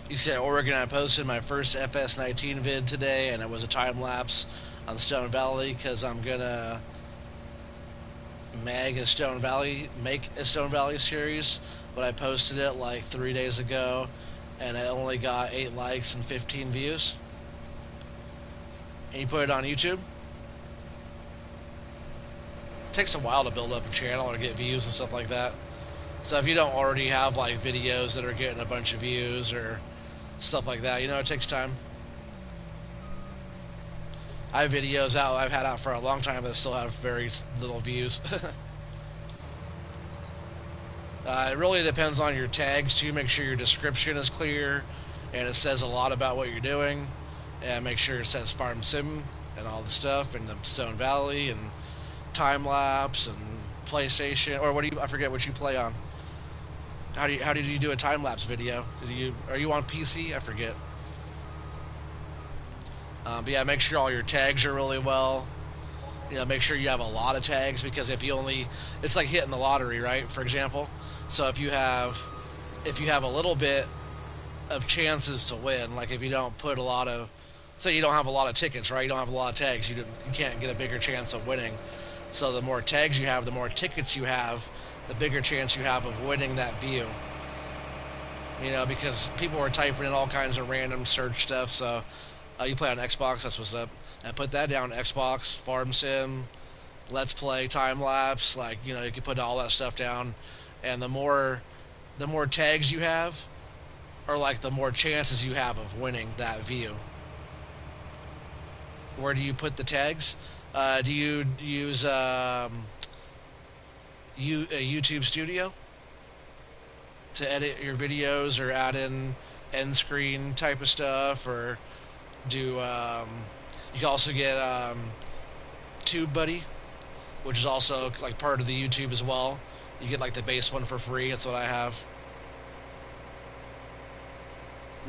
S1: You said Oregon. I posted my first FS19 vid today, and it was a time lapse on Stone Valley because I'm gonna make a Stone Valley series. But I posted it like 3 days ago, and it only got 8 likes and 15 views. And you put it on YouTube. It takes a while to build up a channel or get views and stuff like that. So if you don't already have like videos that are getting a bunch of views or stuff like that, you know, it takes time. I have videos out I've had out for a long time that still have very little views. It really depends on your tags too. Make sure your description is clear and it says a lot about what you're doing, and make sure it says farm sim and all the stuff, and the Stone Valley and time lapse and PlayStation, or what do you, I forget what you play on. How did you do a time lapse video? Are you on PC? I forget. But yeah, make sure all your tags are really well. You know, make sure you have a lot of tags, because if you only, it's like hitting the lottery, right? For example, so if you have a little bit of chances to win, like if you don't put a lot of, say you don't have a lot of tickets, right? You don't have a lot of tags, you can't get a bigger chance of winning. So the more tags you have, the more tickets you have, the bigger chance you have of winning that view. You know, because people are typing in all kinds of random search stuff. So you play on Xbox, that's what's up. And put that down, Xbox, Farm Sim, Let's Play, Time Lapse, like, you know, you can put all that stuff down. And the more tags you have, or like the more chances you have of winning that view. Where do you put the tags? Do you use a YouTube Studio to edit your videos or add in end screen type of stuff, or do you can also get TubeBuddy, which is also like part of the YouTube as well. You get like the base one for free. That's what I have.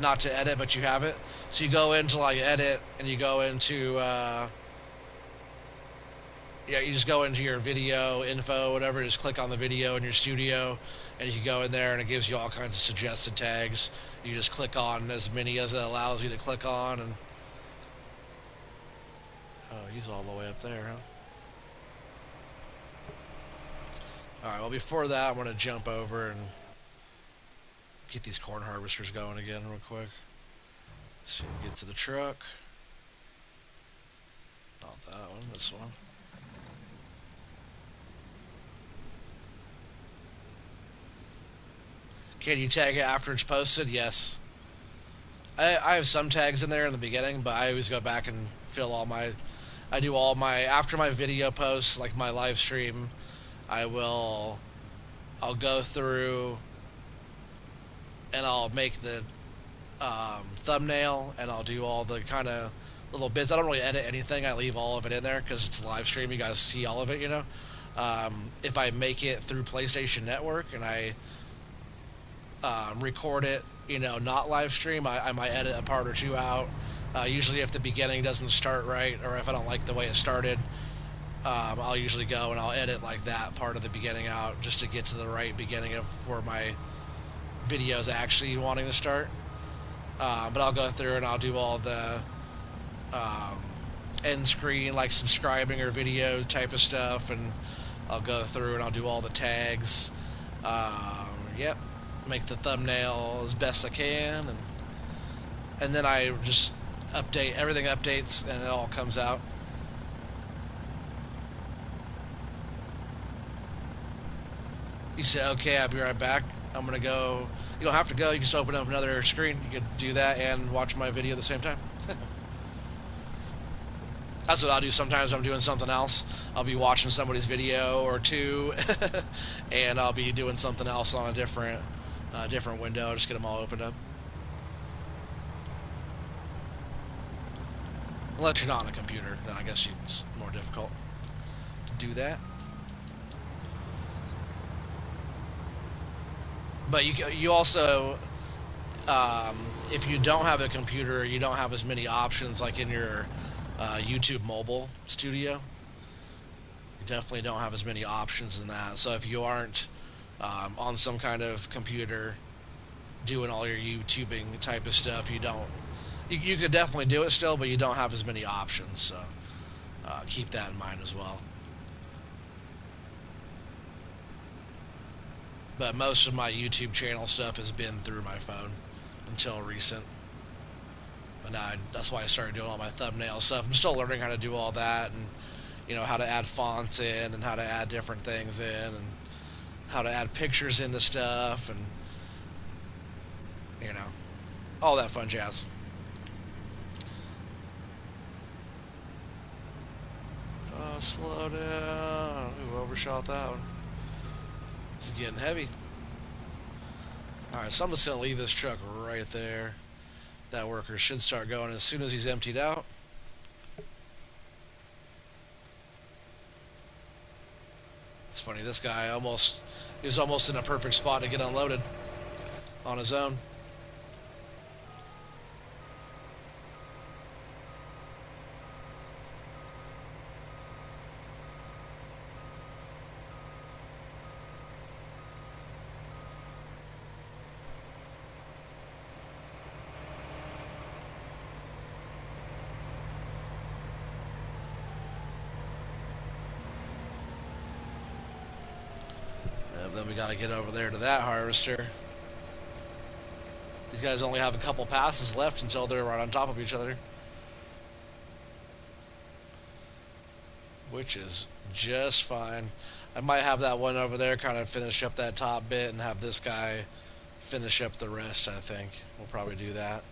S1: not to edit, but you have it. So you go into like edit, and you go into yeah, you just go into your video info, whatever. Just click on the video in your studio, and you can go in there, and it gives you all kinds of suggested tags. You just click on as many as it allows you to click on, and oh, he's all the way up there, huh? All right. Well, before that, I'm gonna jump over and get these corn harvesters going again, real quick. So get to the truck. Not that one. This one. Can you tag it after it's posted? Yes. I have some tags in there in the beginning, but I always go back and fill all my. I do all my after my video posts, like my live stream. I will. I'll go through and I'll make the thumbnail, and I'll do all the kind of little bits. I don't really edit anything. I leave all of it in there because it's live stream. You guys see all of it, you know. If I make it through PlayStation Network and I record it, you know, not live stream, I might edit a part or two out. Usually, if the beginning doesn't start right, or if I don't like the way it started, I'll usually go and I'll edit like that part of the beginning out just to get to the right beginning of where my video's actually wanting to start. But I'll go through and I'll do all the um, end screen, like subscribing or video type of stuff, and I'll go through and I'll do all the tags. Yep, make the thumbnail as best I can, and then I just update everything. Updates and it all comes out. You say, okay, I'll be right back. I'm gonna go. You don't have to go. You can just open up another screen. You can do that and watch my video at the same time. That's what I'll do sometimes. I'm doing something else. I'll be watching somebody's video or two, and I'll be doing something else on a different window. Just get them all opened up. Unless you're not on a computer, then I guess it's more difficult to do that. But you also, if you don't have a computer, you don't have as many options like in your YouTube mobile studio. You definitely don't have as many options in that. So if you aren't on some kind of computer doing all your YouTubing type of stuff, you don't. You could definitely do it still, but you don't have as many options. So keep that in mind as well. But most of my YouTube channel stuff has been through my phone until recent. But now that's why I started doing all my thumbnail stuff. I'm still learning how to do all that, and you know how to add fonts in, and how to add different things in, and how to add pictures into stuff, and you know all that fun jazz. Slow down. Ooh, overshot that one. It's getting heavy. Alright, so I'm just going to leave this truck right there. That worker should start going as soon as he's emptied out. It's funny, this guy he was almost in a perfect spot to get unloaded on his own. Then we got to get over there to that harvester. These guys only have a couple passes left until they're right on top of each other, which is just fine. I might have that one over there kind of finish up that top bit and have this guy finish up the rest. I think we'll probably do that.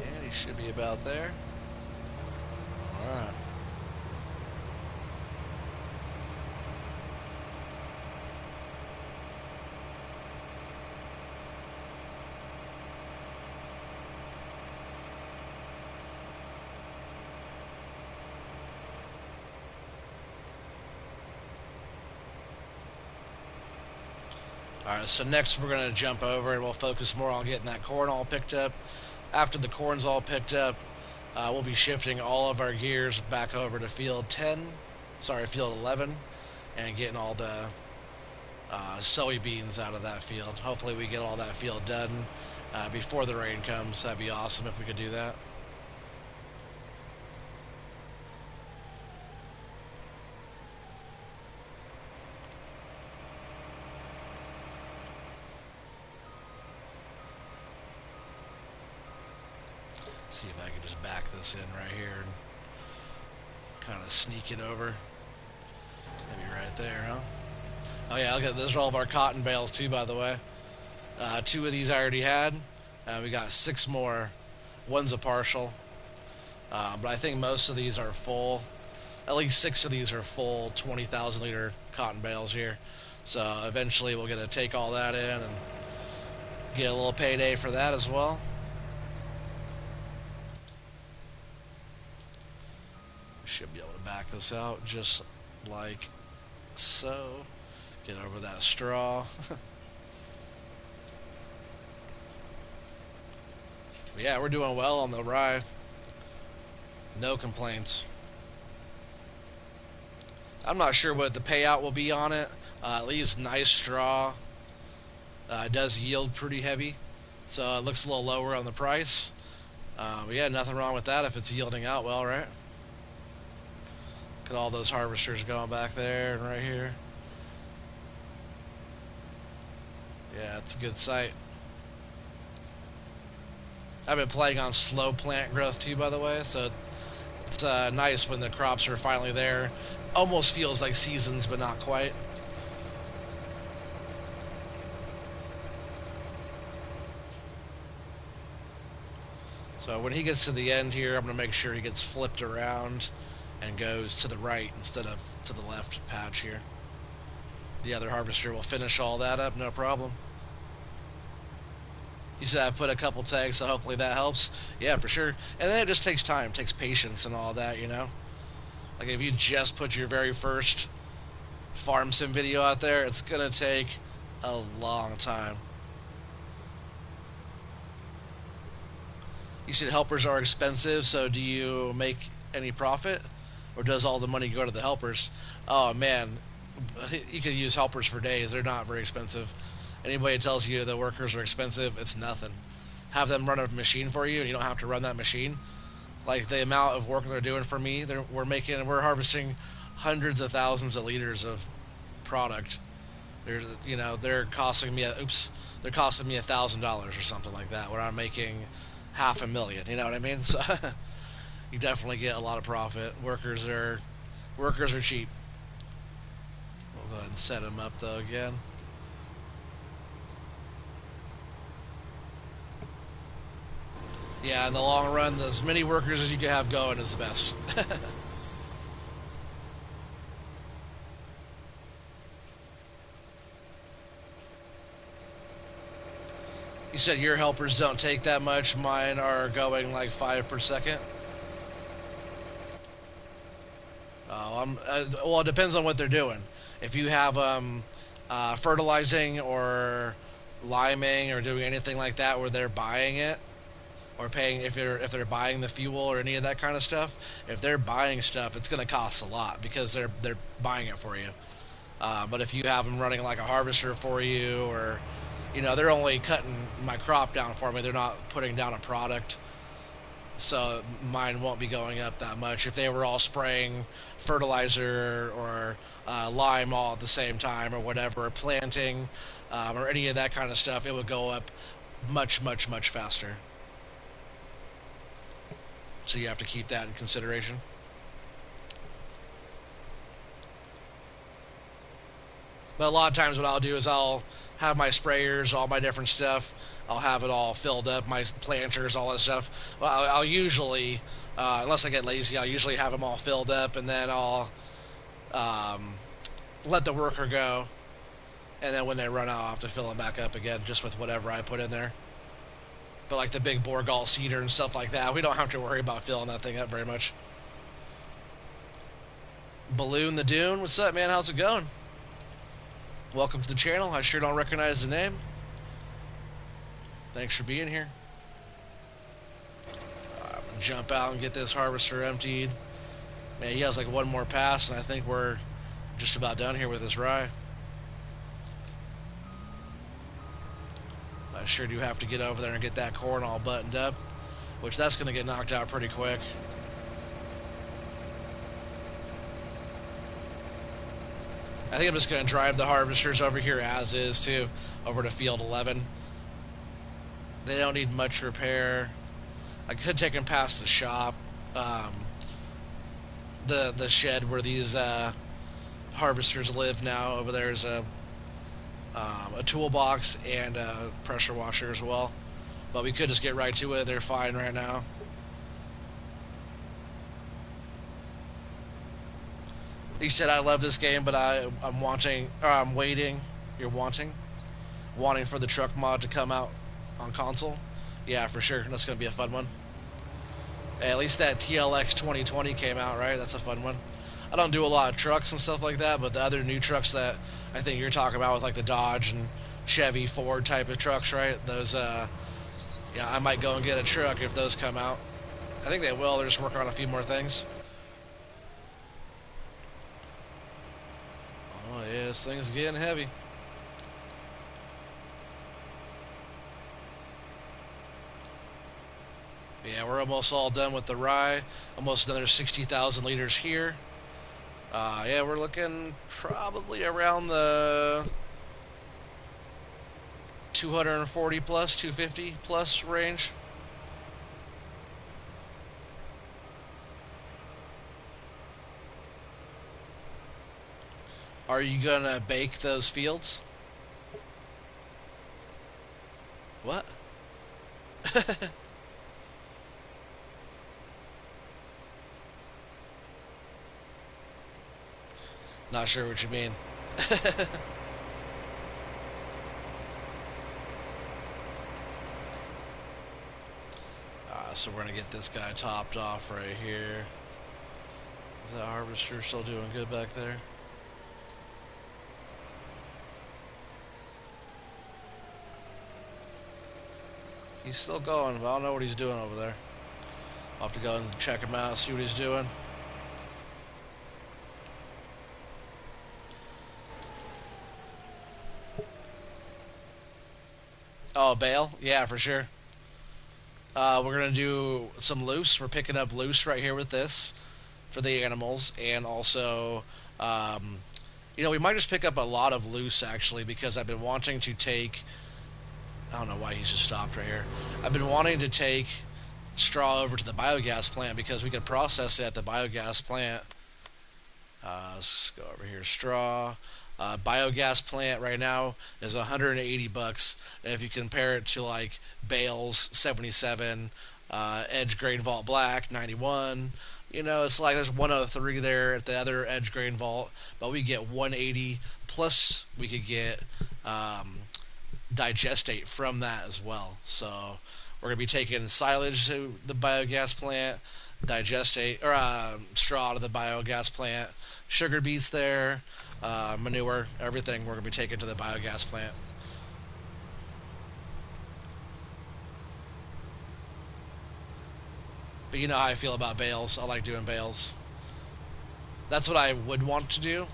S1: And he should be about there. All right. Alright, so next we're going to jump over and we'll focus more on getting that corn all picked up. After the corn's all picked up, we'll be shifting all of our gears back over to field 10, sorry, field 11, and getting all the soybeans out of that field. Hopefully we get all that field done before the rain comes. That'd be awesome if we could do that. See if I can just back this in right here and kind of sneak it over. Maybe right there, huh? Oh yeah, look at those are all of our cotton bales too, by the way. 2 of these I already had. We got 6 more. One's a partial, but I think most of these are full. At least 6 of these are full 20,000 liter cotton bales here. So eventually we'll get to take all that in and get a little payday for that as well. We should be able to back this out just like so. Get over that straw. Yeah, we're doing well on the rye. No complaints. I'm not sure what the payout will be on it. It leaves nice straw. It does yield pretty heavy, so it looks a little lower on the price. But yeah, nothing wrong with that if it's yielding out well, right? Look at all those harvesters going back there and right here. Yeah, it's a good sight. I've been playing on slow plant growth too, by the way, so it's nice when the crops are finally there. Almost feels like seasons, but not quite. So when he gets to the end here, I'm going to make sure he gets flipped around and goes to the right instead of to the left patch here. The other harvester will finish all that up, no problem. You said I put a couple tags, so hopefully that helps. Yeah, for sure. And then it just takes time, takes patience and all that, you know? Like if you just put your very first farm sim video out there, it's going to take a long time. You said helpers are expensive, so do you make any profit? Or does all the money go to the helpers? Oh, man. You could use helpers for days. They're not very expensive. Anybody tells you the workers are expensive, it's nothing. Have them run a machine for you, and you don't have to run that machine. Like the amount of work they're doing for me, we're harvesting hundreds of thousands of liters of product. They're costing me $1,000 or something like that, where I'm making $500,000. You know what I mean? So you definitely get a lot of profit. Workers are cheap. We'll go ahead and set them up though again. Yeah, in the long run, as many workers as you can have going is the best. You said your helpers don't take that much. Mine are going like 5 per second. Well, it depends on what they're doing. If you have fertilizing or liming or doing anything like that where they're buying it, or paying if they're buying the fuel or any of that kind of stuff. If they're buying stuff, it's going to cost a lot because they're buying it for you. But if you have them running like a harvester for you, or they're only cutting my crop down for me. They're not putting down a product, so mine won't be going up that much. If they were all spraying fertilizer or lime all at the same time or whatever, or planting or any of that kind of stuff, it would go up much, much, much faster. So you have to keep that in consideration. But a lot of times what I'll do is I'll have my sprayers, all my different stuff. I'll have it all filled up, my planters, all that stuff. Well, I'll usually, unless I get lazy, I'll usually have them all filled up, and then I'll let the worker go. And then when they run out, I'll have to fill them back up again, just with whatever I put in there. But like the big Borgal seeder and stuff like that, we don't have to worry about filling that thing up very much. Balloon the Dune, what's up, man? How's it going? Welcome to the channel. I sure don't recognize the name. Thanks for being here. I'm gonna jump out and get this harvester emptied. Man, he has like one more pass, and I think we're just about done here with this rye. I sure do have to get over there and get that corn all buttoned up, which that's going to get knocked out pretty quick. I think I'm just going to drive the harvesters over here as is too, over to field 11. They don't need much repair. I could take them past the shop, the shed where these harvesters live now. Over there is a toolbox and a pressure washer as well. But we could just get right to it. They're fine right now. He said, "I love this game, but I'm waiting. You're wanting for the truck mod to come out on console." Yeah, for sure. That's gonna be a fun one. Hey, at least that TLX 2020 came out, right? That's a fun one. I don't do a lot of trucks and stuff like that, but the other new trucks that I think you're talking about with like the Dodge and Chevy, Ford type of trucks, right? Those, yeah, I might go and get a truck if those come out. I think they will. They're just working on a few more things. Oh yeah, this thing's getting heavy. Yeah, we're almost all done with the rye. Almost another 60,000 liters here. Yeah, we're looking probably around the 240 plus, 250 plus range. Are you gonna bake those fields? What? Not sure what you mean. So we're gonna get this guy topped off right here. Is that harvester still doing good back there? He's still going, but I don't know what he's doing over there. I'll have to go and check him out, see what he's doing. Oh, bale? Yeah, for sure. We're going to do some loose. We're picking up loose right here with this for the animals. And also, we might just pick up a lot of loose, actually, because I've been wanting to take... I don't know why he's just stopped right here. I've been wanting to take straw over to the biogas plant because we could process it at the biogas plant. Let's go over here. Straw. Biogas plant right now is 180 bucks. If you compare it to like bales 77, edge grain vault black 91, it's like there's 103 there at the other edge grain vault, but we get 180 plus we could get digestate from that as well. So we're gonna be taking silage to the biogas plant, digestate or straw to the biogas plant, sugar beets there. Manure, everything we're going to be taking to the biogas plant. But you know how I feel about bales. I like doing bales. That's what I would want to do.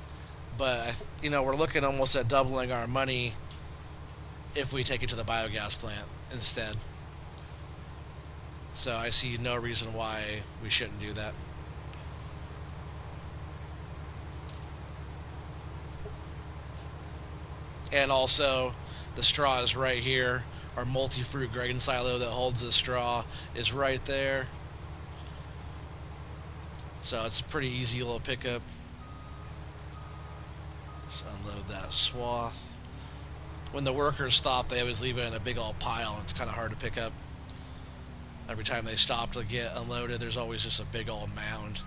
S1: But, we're looking almost at doubling our money if we take it to the biogas plant instead. So I see no reason why we shouldn't do that. And also, the straw is right here. Our multi-fruit grain silo that holds the straw is right there. So it's a pretty easy little pickup. Let's unload that swath. When the workers stop, they always leave it in a big old pile. It's kind of hard to pick up. Every time they stop to get unloaded, there's always just a big old mound.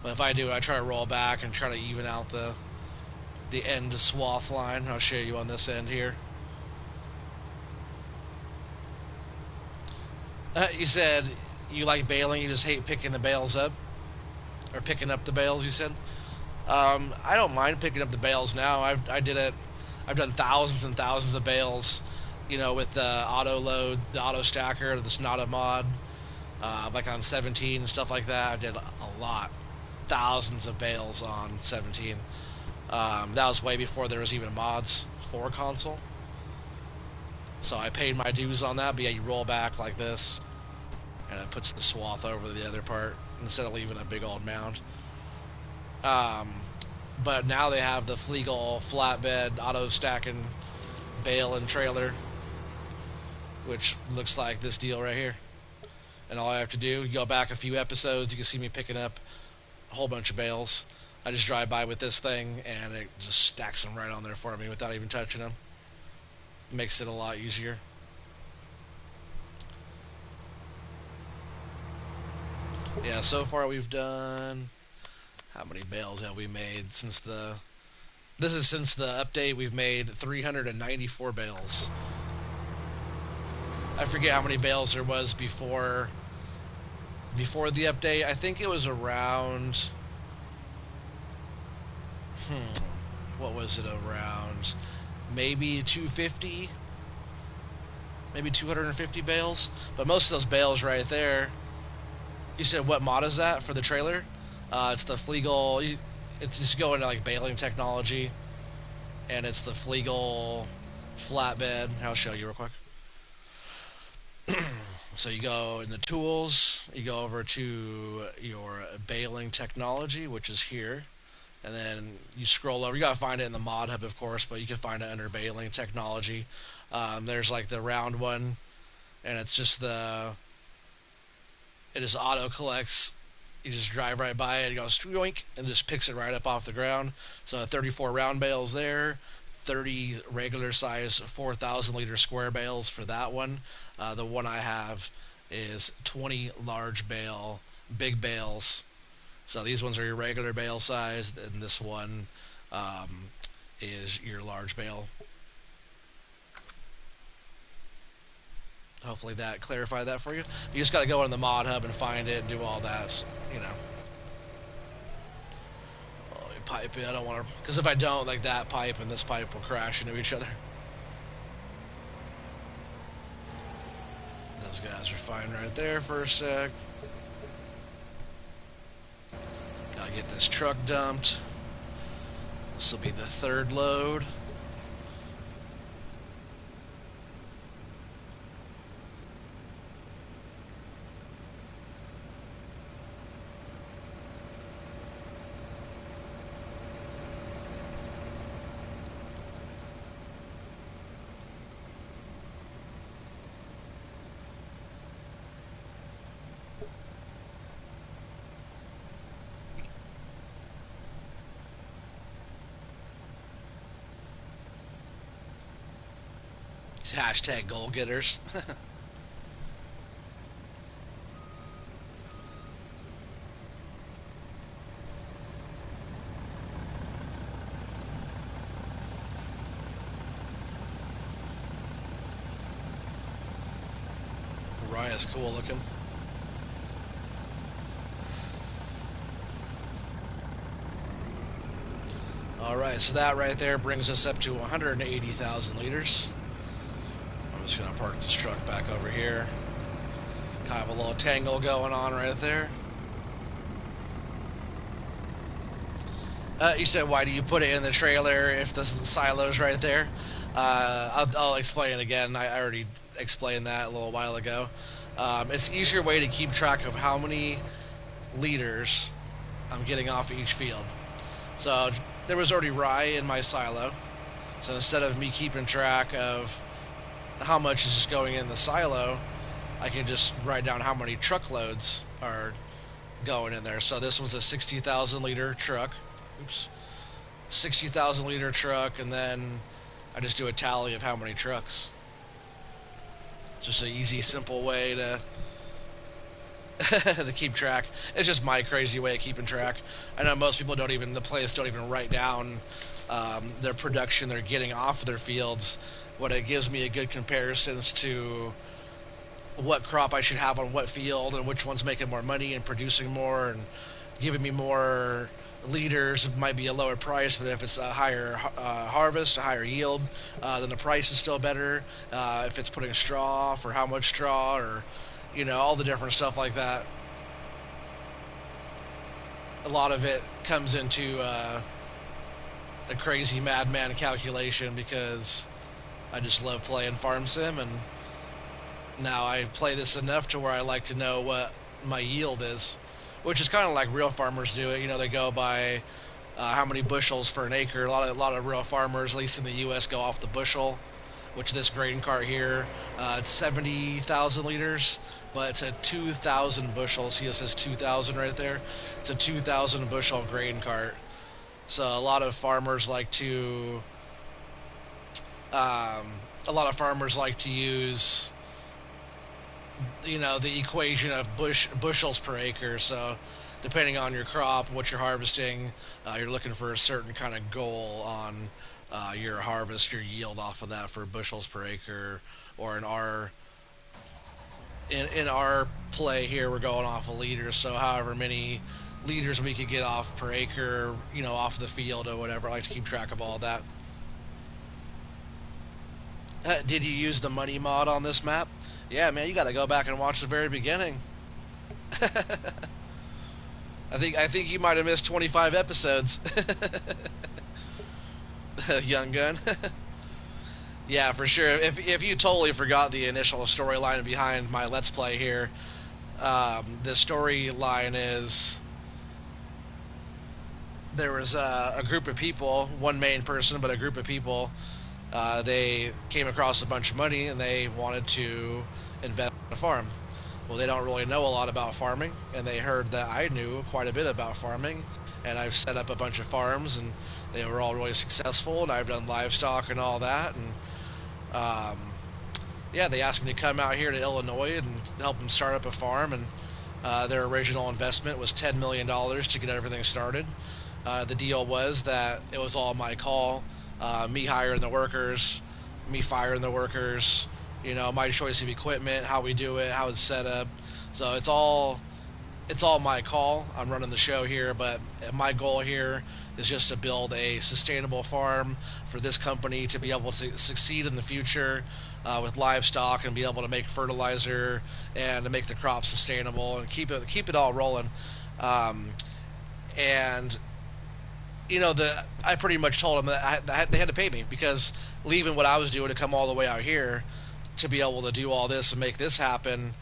S1: But if I do, I try to roll back and try to even out the end swath line. I'll show you on this end here. You said you like baling, you just hate picking the bales up? Or picking up the bales, you said? I don't mind picking up the bales now. I did it. I've done thousands and thousands of bales, with the auto load, the auto stacker, the Sonata mod, like on 17 and stuff like that. I did a lot, thousands of bales on 17. That was way before there was even mods for console. So I paid my dues on that. But yeah, you roll back like this, and it puts the swath over the other part instead of leaving a big old mound. Um, but now they have the Fleagle flatbed auto stacking bale and trailer, which looks like this deal right here. And all I have to do, you go back a few episodes, you can see me picking up a whole bunch of bales. I just drive by with this thing, and it just stacks them right on there for me without even touching them. Makes it a lot easier. Yeah, so far we've done... How many bales have we made since the... This is since the update. We've made 394 bales. I forget how many bales there was before the update. I think it was around... What was it around? Maybe 250? Maybe 250 bales? But most of those bales right there... You said what mod is that for the trailer? It's the Fleagle. It's just go into like baling technology, and it's the Fleagle flatbed. I'll show you real quick. So you go in the tools, you go over to your baling technology, which is here, and then you scroll over. You gotta find it in the mod hub, of course, but you can find it under baling technology. There's like the round one, and it's just it just auto collects. You just drive right by it, it goes yoink, and just picks it right up off the ground. So 34 round bales there, 30 regular size 4,000 liter square bales for that one. The one I have is 20 large bale, big bales. So these ones are your regular bale size, and this one is your large bale. Hopefully that clarified that for you. You just got to go in the mod hub and find it and do all that, Oh, pipe it. I don't want to, because if I don't, like that pipe and this pipe will crash into each other. Those guys are fine right there for a sec. Gotta get this truck dumped. This will be the third load. Hashtag goal getters. Raya's cool looking. Alright, so that right there brings us up to 180,000 liters. I'm just going to park this truck back over here. Kind of a little tangle going on right there. You said, why do you put it in the trailer if the silo's right there? I'll explain it again. I already explained that a little while ago. It's an easier way to keep track of how many liters I'm getting off each field. So there was already rye in my silo. So instead of me keeping track of how much is just going in the silo, I can just write down how many truckloads are going in there. So this was a 60,000 liter truck. Oops. 60,000 liter truck, and then I just do a tally of how many trucks. It's just an easy, simple way to to keep track. It's just my crazy way of keeping track. I know most people the players don't even write down their production they're getting off their fields. What it gives me a good comparison to what crop I should have on what field and which one's making more money and producing more and giving me more liters, it might be a lower price, but if it's a higher harvest, a higher yield, then the price is still better. If it's putting straw, for how much straw, or all the different stuff like that. A lot of it comes into a crazy madman calculation because I just love playing Farm Sim, and now I play this enough to where I like to know what my yield is, which is kind of like real farmers do it. They go by how many bushels for an acre. A lot of real farmers, at least in the U.S., go off the bushel. Which this grain cart here, it's 70,000 liters, but it's a 2,000 bushel. See, it says 2,000 right there. It's a 2,000 bushel grain cart. So a lot of farmers like to, um, use, the equation of bushels per acre. So depending on your crop, what you're harvesting, you're looking for a certain kind of goal on your harvest, your yield off of that for bushels per acre. Or in our play here, we're going off of liters. So however many liters we could get off per acre, off the field or whatever. I like to keep track of all that. Did you use the money mod on this map? Yeah, man, you got to go back and watch the very beginning. I think you might have missed 25 episodes. Young gun. Yeah, for sure. If you totally forgot the initial storyline behind my Let's Play here, the storyline is there was a group of people, one main person, but a group of people. They came across a bunch of money and they wanted to invest in a farm. Well, they don't really know a lot about farming, and they heard that I knew quite a bit about farming, and I've set up a bunch of farms, and they were all really successful, and I've done livestock and all that, and yeah, they asked me to come out here to Illinois and help them start up a farm, and their original investment was $10 million to get everything started. The deal was that it was all my call, me hiring the workers, me firing the workers, my choice of equipment, how we do it, how it's set up. So it's all my call. I'm running the show here, but my goal here is just to build a sustainable farm for this company to be able to succeed in the future with livestock and be able to make fertilizer and to make the crop sustainable and keep it all rolling. Um, and I pretty much told them that they had to pay me because leaving what I was doing to come all the way out here to be able to do all this and make this happen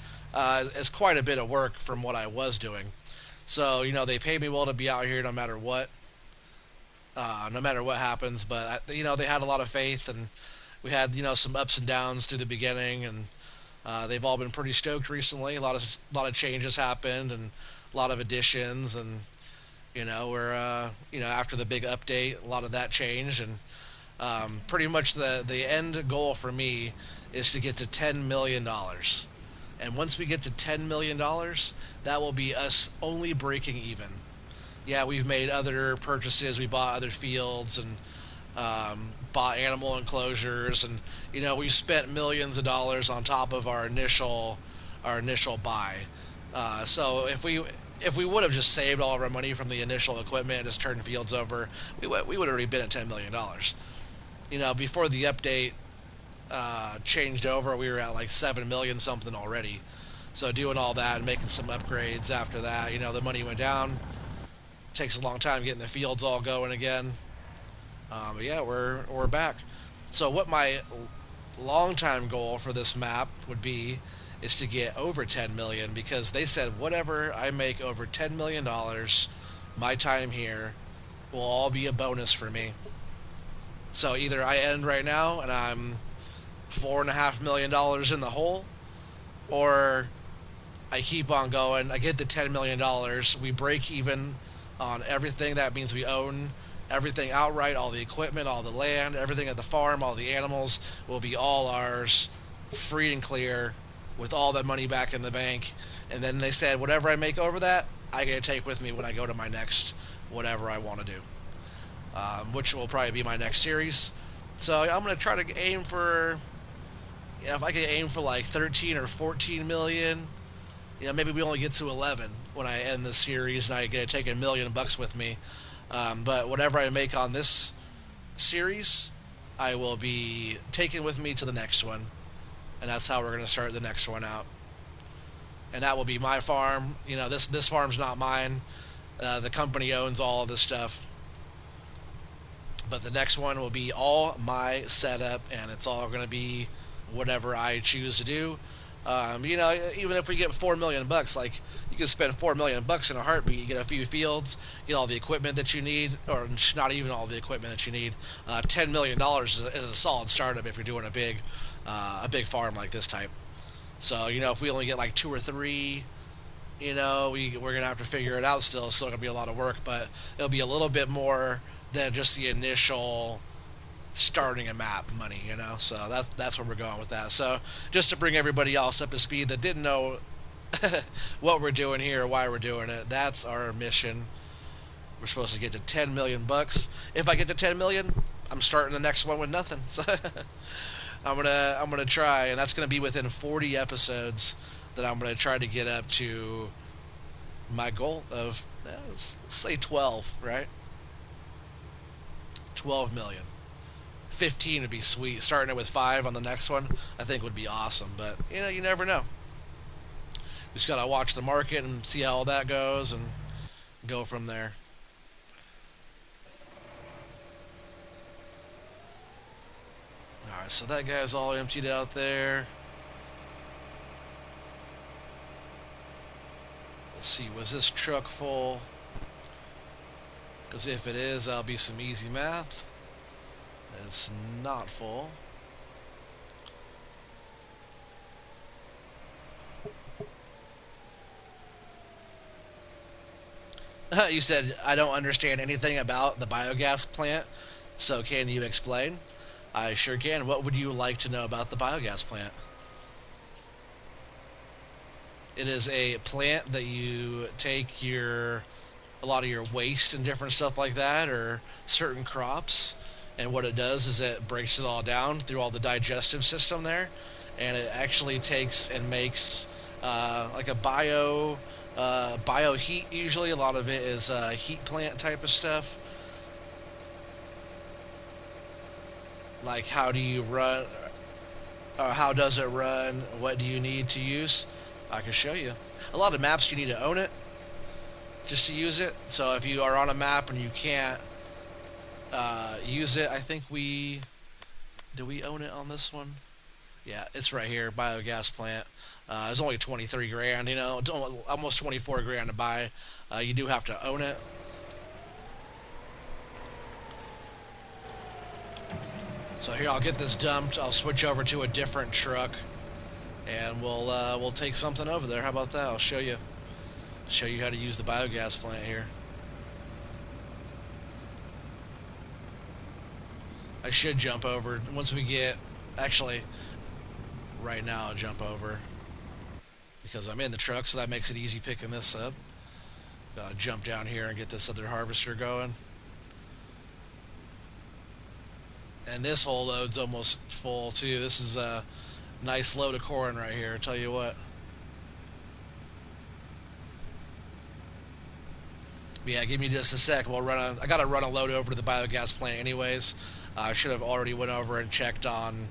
S1: is quite a bit of work from what I was doing. So they paid me well to be out here no matter what happens. But they had a lot of faith, and we had some ups and downs through the beginning, and they've all been pretty stoked recently. A lot of changes happened, and a lot of additions, and we're after the big update, a lot of that changed, and pretty much the end goal for me is to get to $10 million. And once we get to $10 million, that will be us only breaking even. Yeah, we've made other purchases. We bought other fields and bought animal enclosures, and we spent millions of dollars on top of our initial buy. So if we would have just saved all of our money from the initial equipment and just turned fields over, we would have already been at $10 million. Before the update changed over, we were at like 7 million something already. So doing all that and making some upgrades after that, the money went down. Takes a long time getting the fields all going again. But yeah, we're back. So what my long time goal for this map would be is to get over 10 million, because they said whatever I make over $10 million, my time here will all be a bonus for me. So either I end right now and I'm $4.5 million in the hole, or I keep on going. I get the $10 million. We break even on everything. That means we own everything outright, all the equipment, all the land, everything at the farm, all the animals will be all ours, free and clear, with all that money back in the bank. And then they said, whatever I make over that, I get to take with me when I go to my next whatever I want to do, which will probably be my next series. So I'm going to try to aim for, if I can aim for like 13 or 14 million, maybe we only get to 11 when I end this series and I get to take $1 million with me. But whatever I make on this series, I will be taking with me to the next one, and that's how we're going to start the next one out. And that will be my farm. You know, this farm's not mine. The company owns all of this stuff. But the next one will be all my setup, and it's all going to be whatever I choose to do. You know, even if we get $4 million, like you can spend $4 million in a heartbeat. You get a few fields, get all the equipment that you need, or not even all the equipment that you need. $10 million is a solid startup if you're doing a big farm like this type. So you know, if we only get like two or three, you know, we're gonna have to figure it out still. It's still gonna be a lot of work, but it'll be a little bit more than just the initial starting a map money, you know. So that's where we're going with that. So just to bring everybody else up to speed that didn't know what we're doing here, why we're doing it, that's our mission. We're supposed to get to 10 million bucks. If I get to 10 million, I'm starting the next one with nothing. So I'm gonna try, and that's gonna be within 40 episodes that I'm gonna try to get up to my goal of let's say 12, right? 12 million. 15 would be sweet. Starting it with 5 on the next one, I think would be awesome. But you know, you never know. We just gotta watch the market and see how all that goes, and go from there. All right, so that guy's all emptied out there. Let's see, was this truck full? Because if it is, that'll be some easy math. It's not full. You said, I don't understand anything about the biogas plant, so can you explain? I sure can. What would you like to know about the biogas plant? It is a plant that you take a lot of your waste and different stuff like that, or certain crops, and what it does is it breaks it all down through all the digestive system there, and it actually takes and makes like a bio heat. Usually, a lot of it is heat plant type of stuff. Like how do you run? How does it run? What do you need to use? I can show you. A lot of maps you need to own it just to use it. So if you are on a map and you can't use it, I think do we own it on this one? Yeah, it's right here, biogas plant. It's only 23 grand, you know, almost 24 grand to buy. You do have to own it. So here, I'll get this dumped. I'll switch over to a different truck, and we'll take something over there. How about that? I'll show you how to use the biogas plant here. I should jump over once we get. Actually, right now I'll jump over because I'm in the truck, so that makes it easy picking this up. Gotta jump down here and get this other harvester going. And this whole load's almost full too. This is a nice load of corn right here, I'll tell you what. Yeah, give me just a sec. I gotta run a load over to the biogas plant anyways. I should have already went over and checked on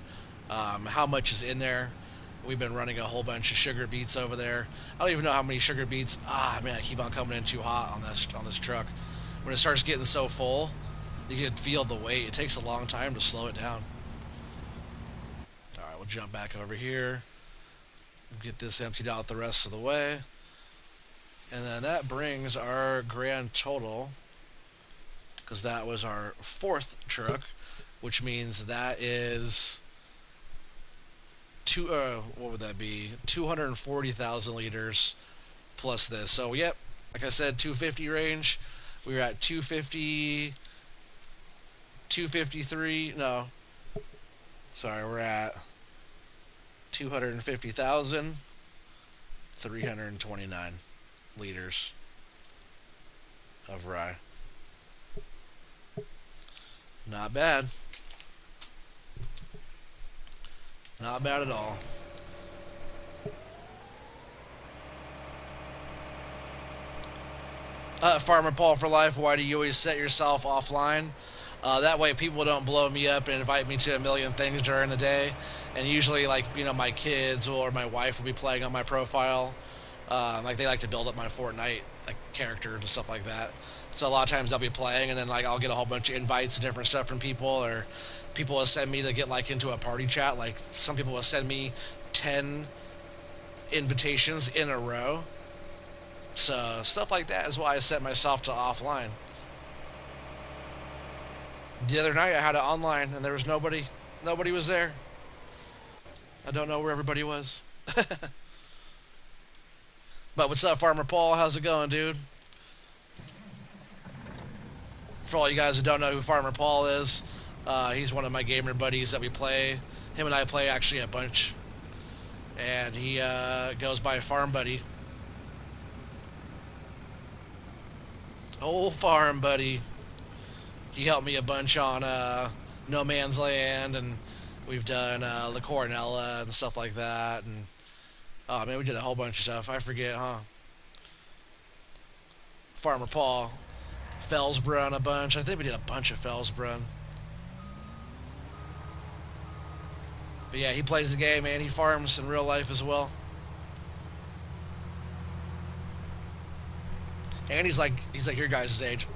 S1: how much is in there. We've been running a whole bunch of sugar beets over there. I don't even know how many sugar beets. Man, I keep on coming in too hot on this truck. When it starts getting so full, you can feel the weight. It takes a long time to slow it down. All right, we'll jump back over here. Get this emptied out the rest of the way. And then that brings our grand total, because that was our 4th truck, which means that is what would that be? 240,000 liters plus this. So yep, like I said, 250 range. We were at 250, 253. No, sorry, we're at 250,329 liters of rye. Not bad. Not bad at all. Farmer Paul for life. Why do you always set yourself offline? That way people don't blow me up and invite me to a million things during the day. And usually, like, my kids or my wife will be playing on my profile. Like, they like to build up my Fortnite like character and stuff like that. So a lot of times I'll be playing, and then like I'll get a whole bunch of invites and different stuff from people, or people will send me to get like into a party chat. Like, some people will send me 10 invitations in a row. So stuff like that is why I set myself to offline. The other night I had it online and there was nobody. Nobody was there. I don't know where everybody was. But what's up, Farmer Paul? How's it going, dude? For all you guys who don't know who Farmer Paul is, he's one of my gamer buddies that we play. Him and I play actually a bunch. And he goes by Farm Buddy. Old Farm Buddy. He helped me a bunch on No Man's Land, and we've done La Coronella and stuff like that. And oh man, we did a whole bunch of stuff. I forget, huh? Farmer Paul, Fellsbrunn a bunch. I think we did a bunch of Fellsbrunn. But yeah, he plays the game and he farms in real life as well. And he's like your guys' age.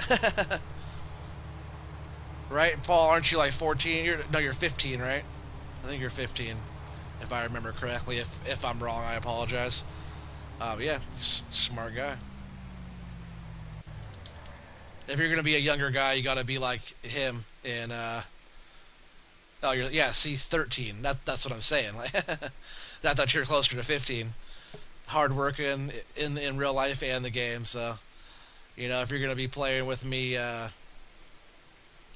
S1: Right, Paul? Aren't you like 14? You're 15, right? I think you're 15, if I remember correctly. If I'm wrong, I apologize. But yeah, smart guy. If you're gonna be a younger guy, you gotta be like him. And oh, yeah. See, 13. That's what I'm saying. Like, I thought you were closer to 15. Hard working in real life and the game. So if you're gonna be playing with me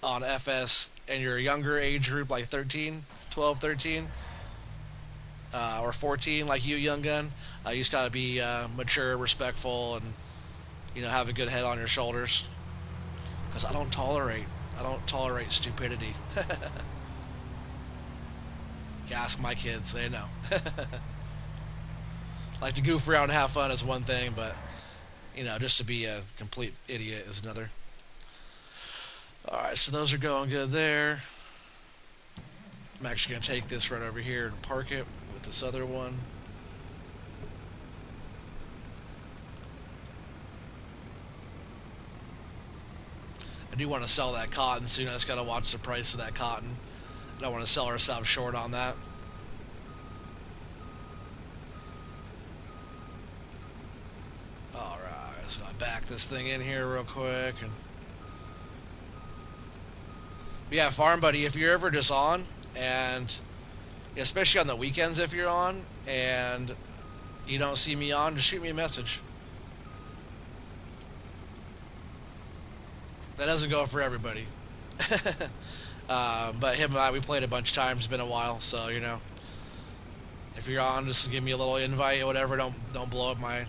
S1: on FS and you're a younger age group, like 13, 12, 13, or 14, like you, young gun, you just gotta be mature, respectful, and have a good head on your shoulders. Because I don't tolerate stupidity. Ask my kids, they know. Like, to goof around and have fun is one thing, but just to be a complete idiot is another. Alright, so those are going good there. I'm actually going to take this right over here and park it with this other one. I do want to sell that cotton soon. I just got to watch the price of that cotton. I don't want to sell ourselves short on that. Alright, so I back this thing in here real quick. And yeah, Farm Buddy, if you're ever just on, and especially on the weekends if you're on, and you don't see me on, just shoot me a message. That doesn't go for everybody. But him and I, we played a bunch of times. It's been a while, so if you're on, just give me a little invite or whatever. Don't blow up my,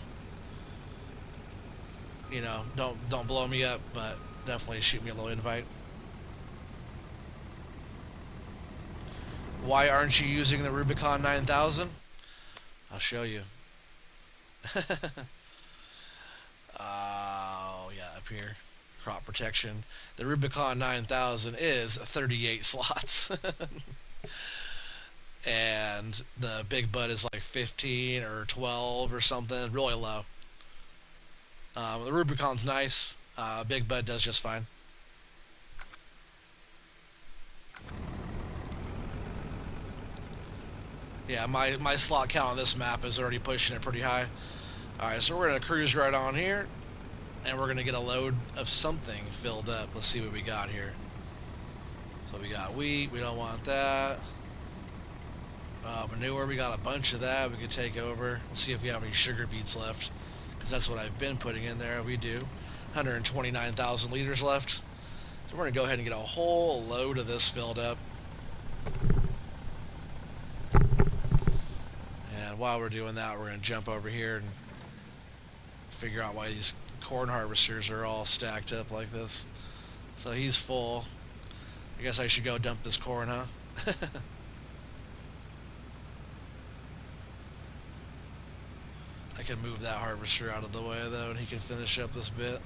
S1: don't blow me up, but definitely shoot me a little invite. Why aren't you using the Rubicon 9000? I'll show you. Oh yeah, up here. Crop protection. The Rubicon 9000 is 38 slots. And the Big Bud is like 15 or 12 or something. Really low. The Rubicon's nice. Big Bud does just fine. Yeah, my slot count on this map is already pushing it pretty high. Alright, so we're going to cruise right on here. And we're going to get a load of something filled up. Let's see what we got here. So we got wheat. We don't want that. Manure. We got a bunch of that. We could take over. We'll see if we have any sugar beets left. Because that's what I've been putting in there. We do. 129,000 liters left. So we're going to go ahead and get a whole load of this filled up. And while we're doing that, we're going to jump over here and figure out why these corn harvesters are all stacked up like this. So he's full. I guess I should go dump this corn, huh? I can move that harvester out of the way though, and he can finish up this bit.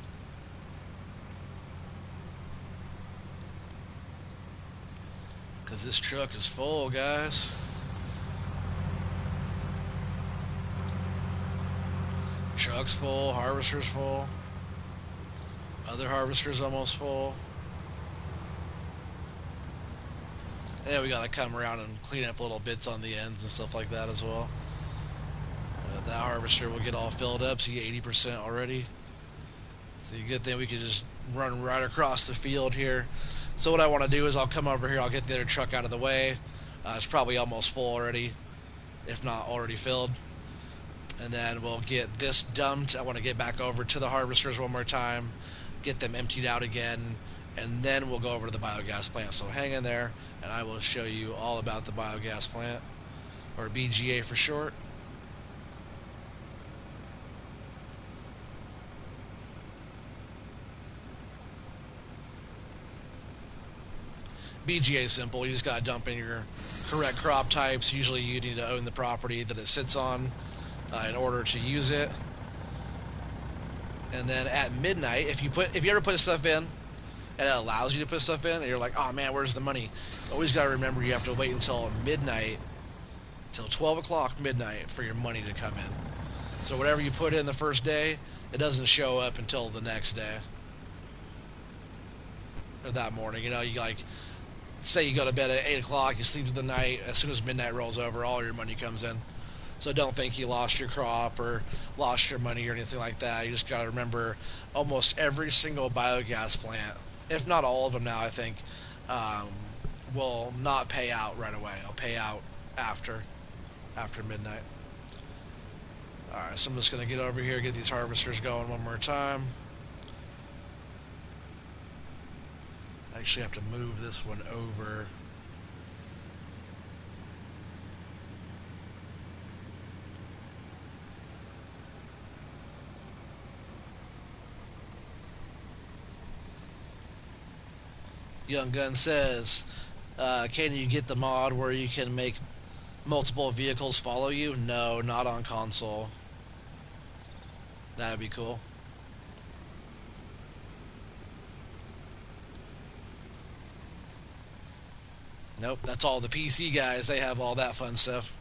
S1: Because this truck is full, guys. Truck's full, harvester's full. Other harvester's almost full. Yeah, we gotta come around and clean up little bits on the ends and stuff like that as well. That harvester will get all filled up, so you get 80% already. So you good thing we could just run right across the field here. So what I want to do is I'll come over here, I'll get the other truck out of the way. It's probably almost full already, if not already filled. And then we'll get this dumped. I want to get back over to the harvesters one more time, get them emptied out again, and then we'll go over to the biogas plant. So hang in there, and I will show you all about the biogas plant, or BGA for short. BGA is simple. You just got to dump in your correct crop types. Usually you need to own the property that it sits on in order to use it. And then at midnight, if you ever put stuff in and it allows you to put stuff in and you're like, oh man, where's the money? Always got to remember you have to wait until midnight, till 12 o'clock midnight for your money to come in. So whatever you put in the first day, it doesn't show up until the next day. Or that morning. You know, you like, say you go to bed at 8 o'clock, you sleep through the night, as soon as midnight rolls over, all your money comes in. So don't think you lost your crop or lost your money or anything like that. You just got to remember almost every single biogas plant, if not all of them now, I think, will not pay out right away. It'll pay out after midnight. Alright, so I'm just going to get over here, get these harvesters going one more time. I actually have to move this one over. Young Gun says, can you get the mod where you can make multiple vehicles follow you? No, not on console. That would be cool. Nope, that's all the PC guys. They have all that fun stuff.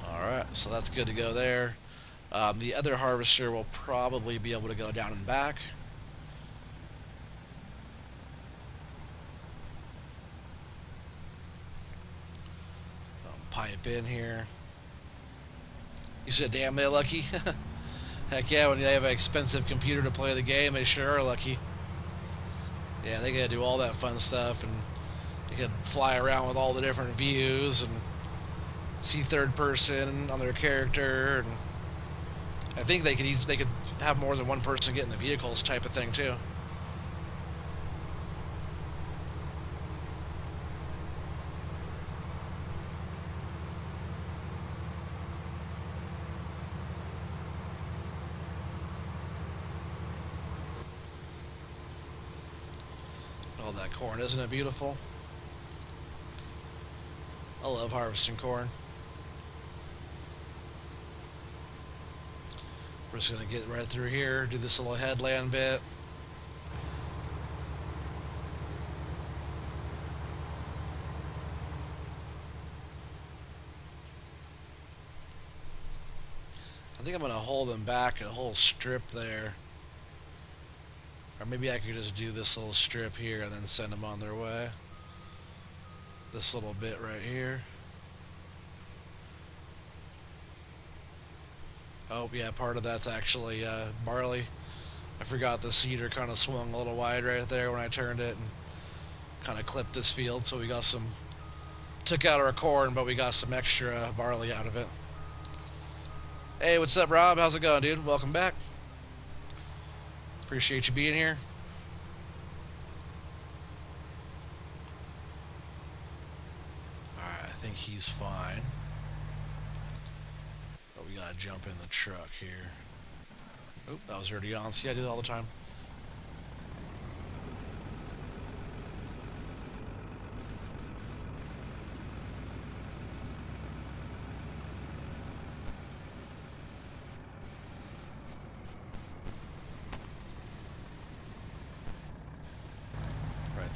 S1: Alright, so that's good to go there. The other harvester will probably be able to go down and back. Pipe in here. You said, damn, they're lucky. Heck yeah, when they have an expensive computer to play the game, they sure are lucky. Yeah, they gotta do all that fun stuff, and they can fly around with all the different views and see third person on their character, and I think they could have more than one person get in the vehicles type of thing too. All that corn, isn't it beautiful? I love harvesting corn. We're just gonna get right through here, do this little headland bit. I think I'm gonna hold them back a whole strip there. Or maybe I could just do this little strip here and then send them on their way. This little bit right here. Oh, yeah, part of that's actually barley. I forgot the cedar kind of swung a little wide right there when I turned it and kind of clipped this field, so we got some, took out our corn, but we got some extra barley out of it. Hey, what's up, Rob? How's it going, dude? Welcome back. Appreciate you being here. Alright, I think he's fine. But we gotta jump in the truck here. Oop, that was already on. See, I do that all the time.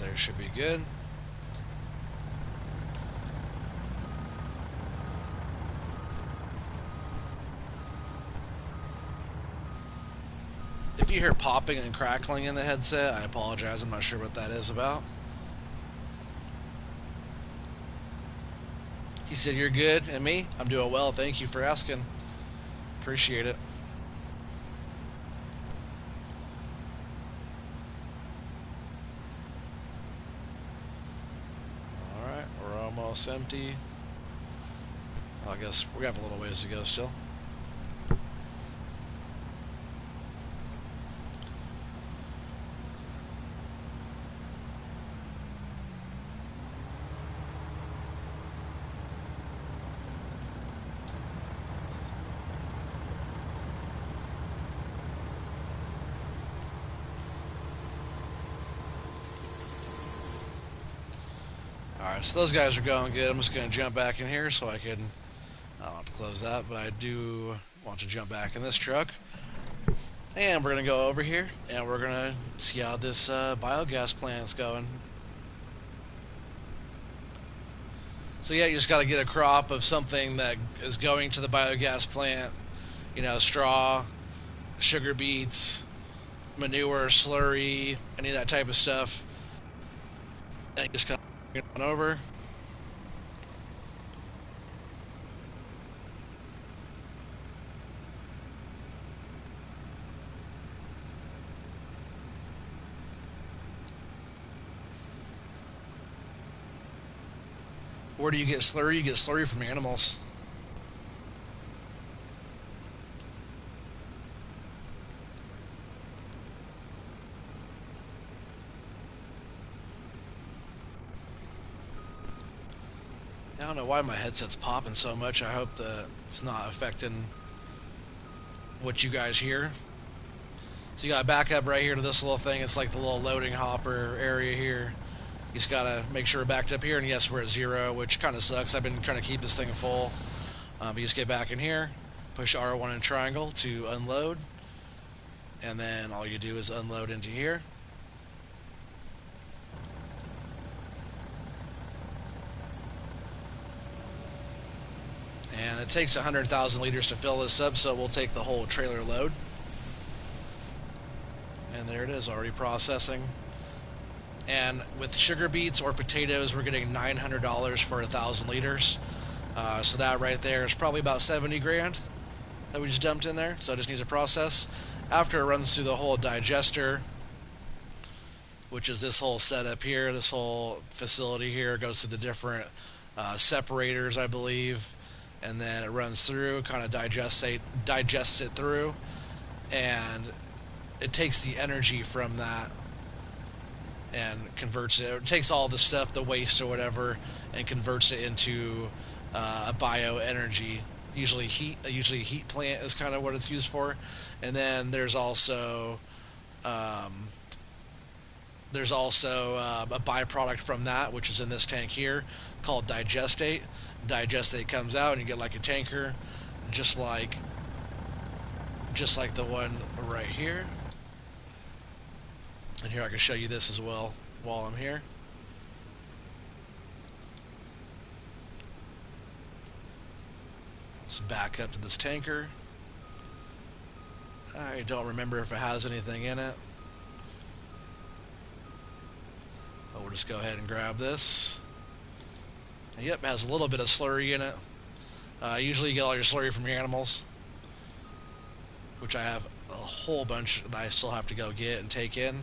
S1: there should be good. If you hear popping and crackling in the headset, I apologize. I'm not sure what that is about. He said, "You're good." And me? I'm doing well. Thank you for asking. Appreciate it. Alright, we're almost empty. I guess we have a little ways to go still. Alright, so those guys are going good. I'm just going to jump back in here so I can... I don't have to close that, but I do want to jump back in this truck. And we're going to go over here, and we're going to see how this biogas plant's going. So yeah, you just got to get a crop of something that is going to the biogas plant. You know, straw, sugar beets, manure, slurry, any of that type of stuff. And you just kind of get on over. Where do you get slurry? You get slurry from animals. I don't know why my headset's popping so much. I hope that it's not affecting what you guys hear. So you got to back up right here to this little thing. It's like the little loading hopper area here. You just got to make sure we're backed up here. And yes, we're at 0, which kind of sucks. I've been trying to keep this thing full. But you just get back in here, push R1 and triangle to unload. And then all you do is unload into here. And it takes 100,000 liters to fill this up, so we'll take the whole trailer load. And there it is, already processing. And with sugar beets or potatoes, we're getting $900 for 1,000 liters. So that right there is probably about 70 grand that we just dumped in there. So it just needs a process. After it runs through the whole digester, which is this whole setup here, this whole facility here, goes to the different separators, I believe. And then it runs through, kind of digests it through, and it takes the energy from that and converts it. It takes all the stuff, the waste or whatever, and converts it into a bioenergy. Usually heat plant is kind of what it's used for. And then there's also a byproduct from that, which is in this tank here, called digestate. Digestate comes out, and you get like a tanker, just like the one right here. And here I can show you this as well while I'm here. Let's back up to this tanker. I don't remember if it has anything in it. But we'll just go ahead and grab this. Yep, it has a little bit of slurry in it. Usually you get all your slurry from your animals, which I have a whole bunch that I still have to go get and take in.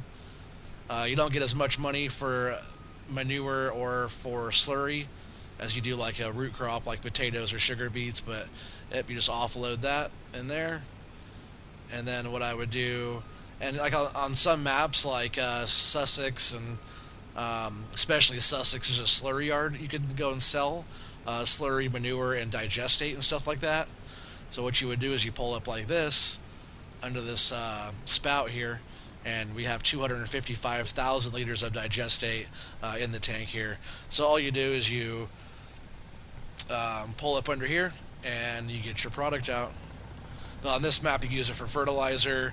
S1: You don't get as much money for manure or for slurry as you do like a root crop like potatoes or sugar beets, but yep, you just offload that in there. And then what I would do, and like on some maps like Sussex and especially Sussex, there's a slurry yard you could go and sell slurry, manure, and digestate and stuff like that. So what you would do is you pull up like this under this spout here, and we have 255,000 liters of digestate in the tank here. So all you do is you pull up under here and you get your product out. But on this map you can use it for fertilizer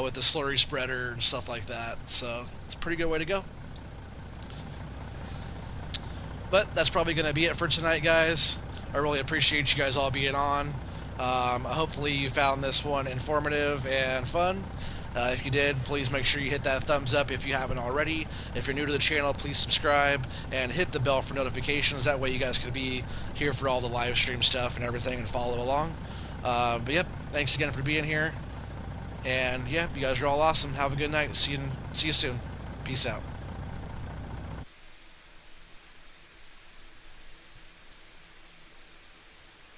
S1: with the slurry spreader and stuff like that. So it's a pretty good way to go. But that's probably going to be it for tonight, guys. I really appreciate you guys all being on. Hopefully you found this one informative and fun. If you did, please make sure you hit that thumbs up if you haven't already. If you're new to the channel, please subscribe and hit the bell for notifications. That way you guys can be here for all the live stream stuff and everything and follow along. But yep, thanks again for being here. And yeah, you guys are all awesome. Have a good night. See you soon. Peace out.